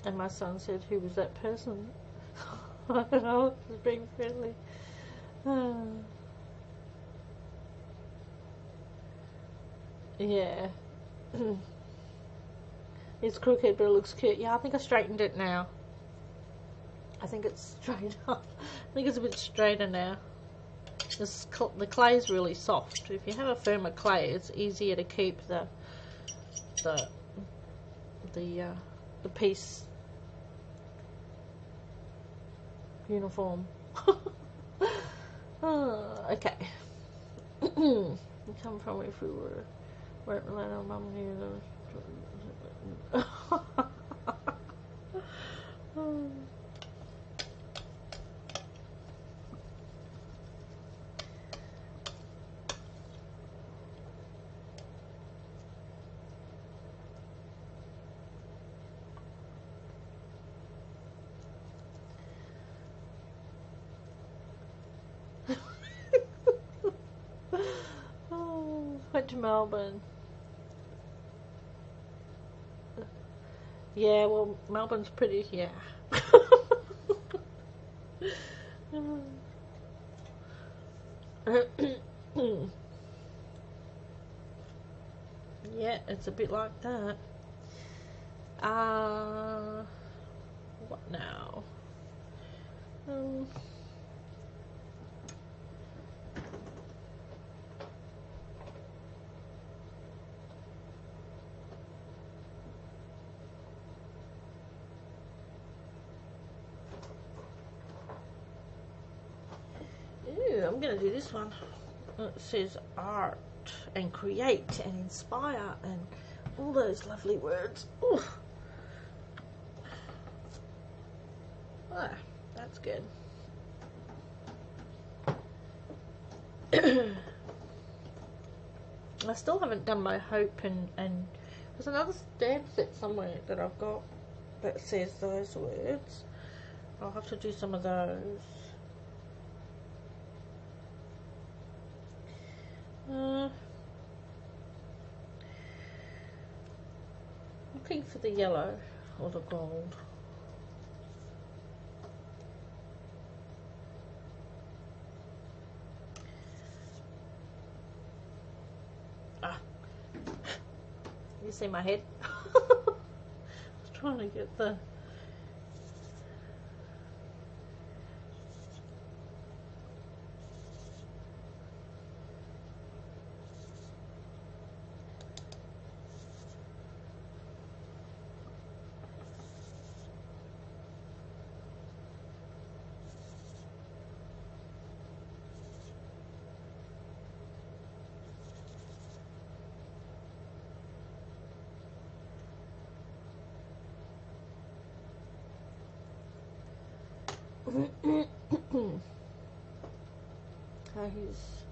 And my son said, "Who was that person?" I don't know, it was being friendly. Yeah. It's crooked, but it looks cute. Yeah, I think I straightened it now. I think it's straight up. I think it's a bit straighter now. The clay is really soft. If you have a firmer clay, it's easier to keep the piece uniform. Okay. We come from if we weren't related on mum knew those. Melbourne. Yeah, well, Melbourne's pretty, yeah. Yeah, it's a bit like that. What now? Ooh, I'm gonna do this one. It says art and create and inspire and all those lovely words. Ooh. Ah, that's good. I still haven't done my hope and there's another stamp set somewhere that I've got that says those words. I'll have to do some of those. Looking for the yellow or the gold. Ah, you see my head? I was trying to get the... How he's...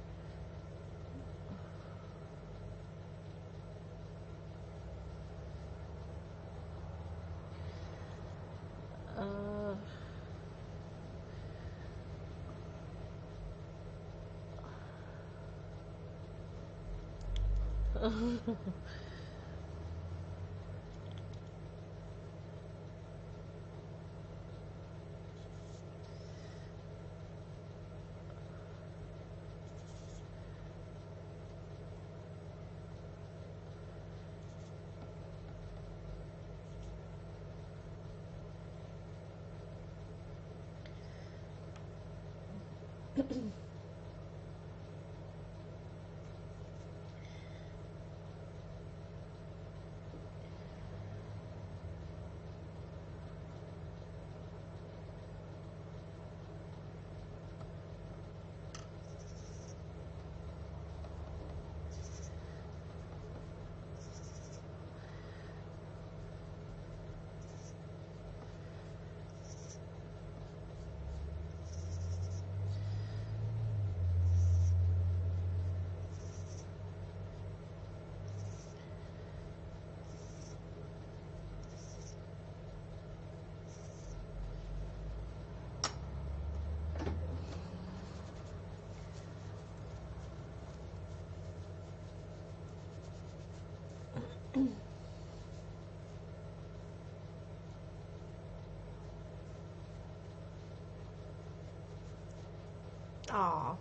Aw,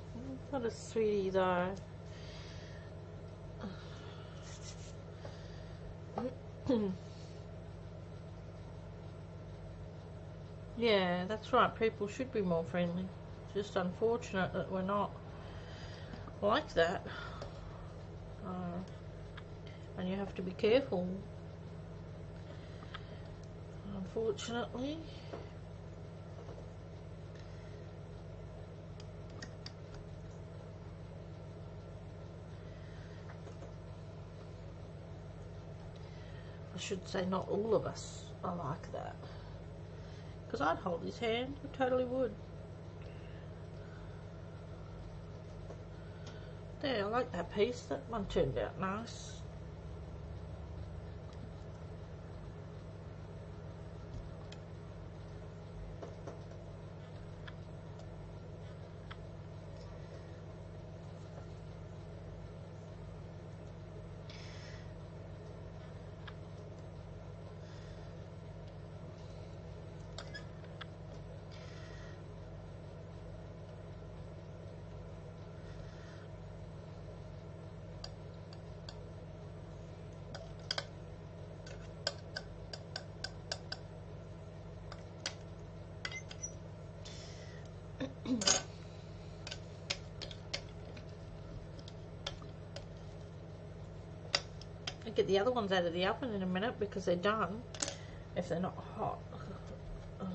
what a sweetie though. Yeah, that's right. People should be more friendly. Just unfortunate that we're not like that. And you have to be careful. Unfortunately. I should say not all of us are like that. Because I'd hold his hand. I totally would. There, I like that piece. That one turned out nice. I'll get the other ones out of the oven in a minute because they're done. If they're not hot, I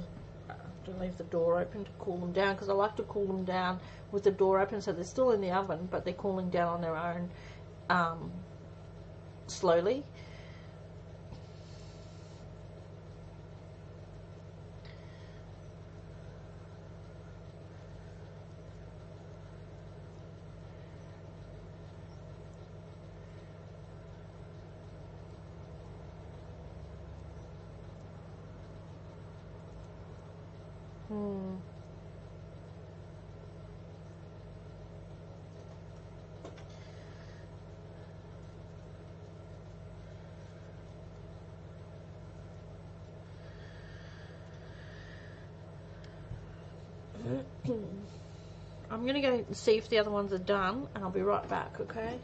have to leave the door open to cool them down, because I like to cool them down with the door open, so they're still in the oven but they're cooling down on their own, slowly. I'm going to go and see if the other ones are done, and I'll be right back, okay?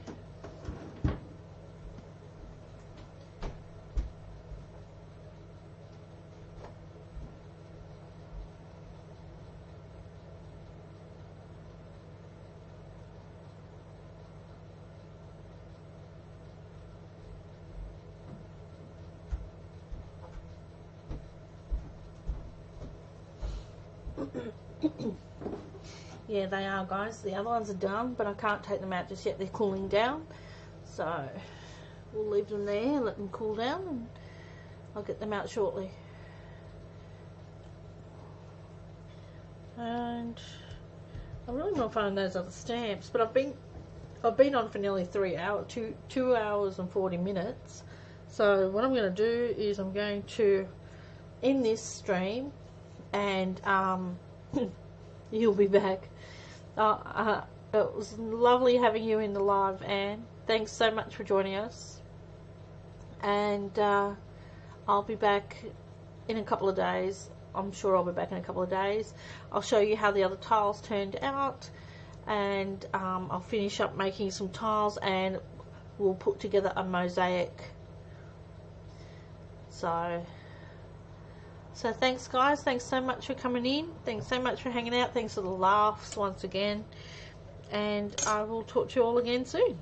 Yeah, they are, guys. The other ones are done, but I can't take them out just yet. They're cooling down. So we'll leave them there, let them cool down, and I'll get them out shortly. And I really want to find those other stamps, but I've been on for nearly 3 hours, 2 hours and 40 minutes. So what I'm going to do is I'm going to end this stream, and you'll be back. It was lovely having you in the live, Anne. Thanks so much for joining us. And I'll be back in a couple of days. I'm sure I'll be back in a couple of days. I'll show you how the other tiles turned out, and I'll finish up making some tiles, and we'll put together a mosaic. So thanks, guys. Thanks so much for coming in. Thanks so much for hanging out. Thanks for the laughs once again. And I will talk to you all again soon.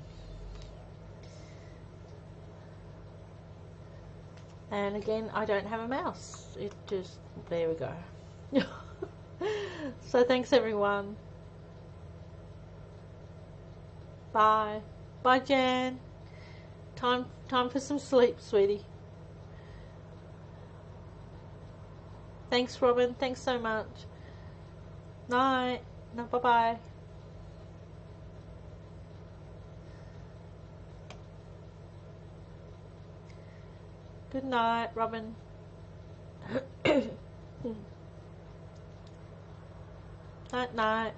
And again, I don't have a mouse. It just, there we go. So thanks, everyone. Bye. Bye, Jan. Time for some sleep, sweetie. Thanks, Robin. Thanks so much. Night. No, bye-bye. Good night, Robin. Night, night.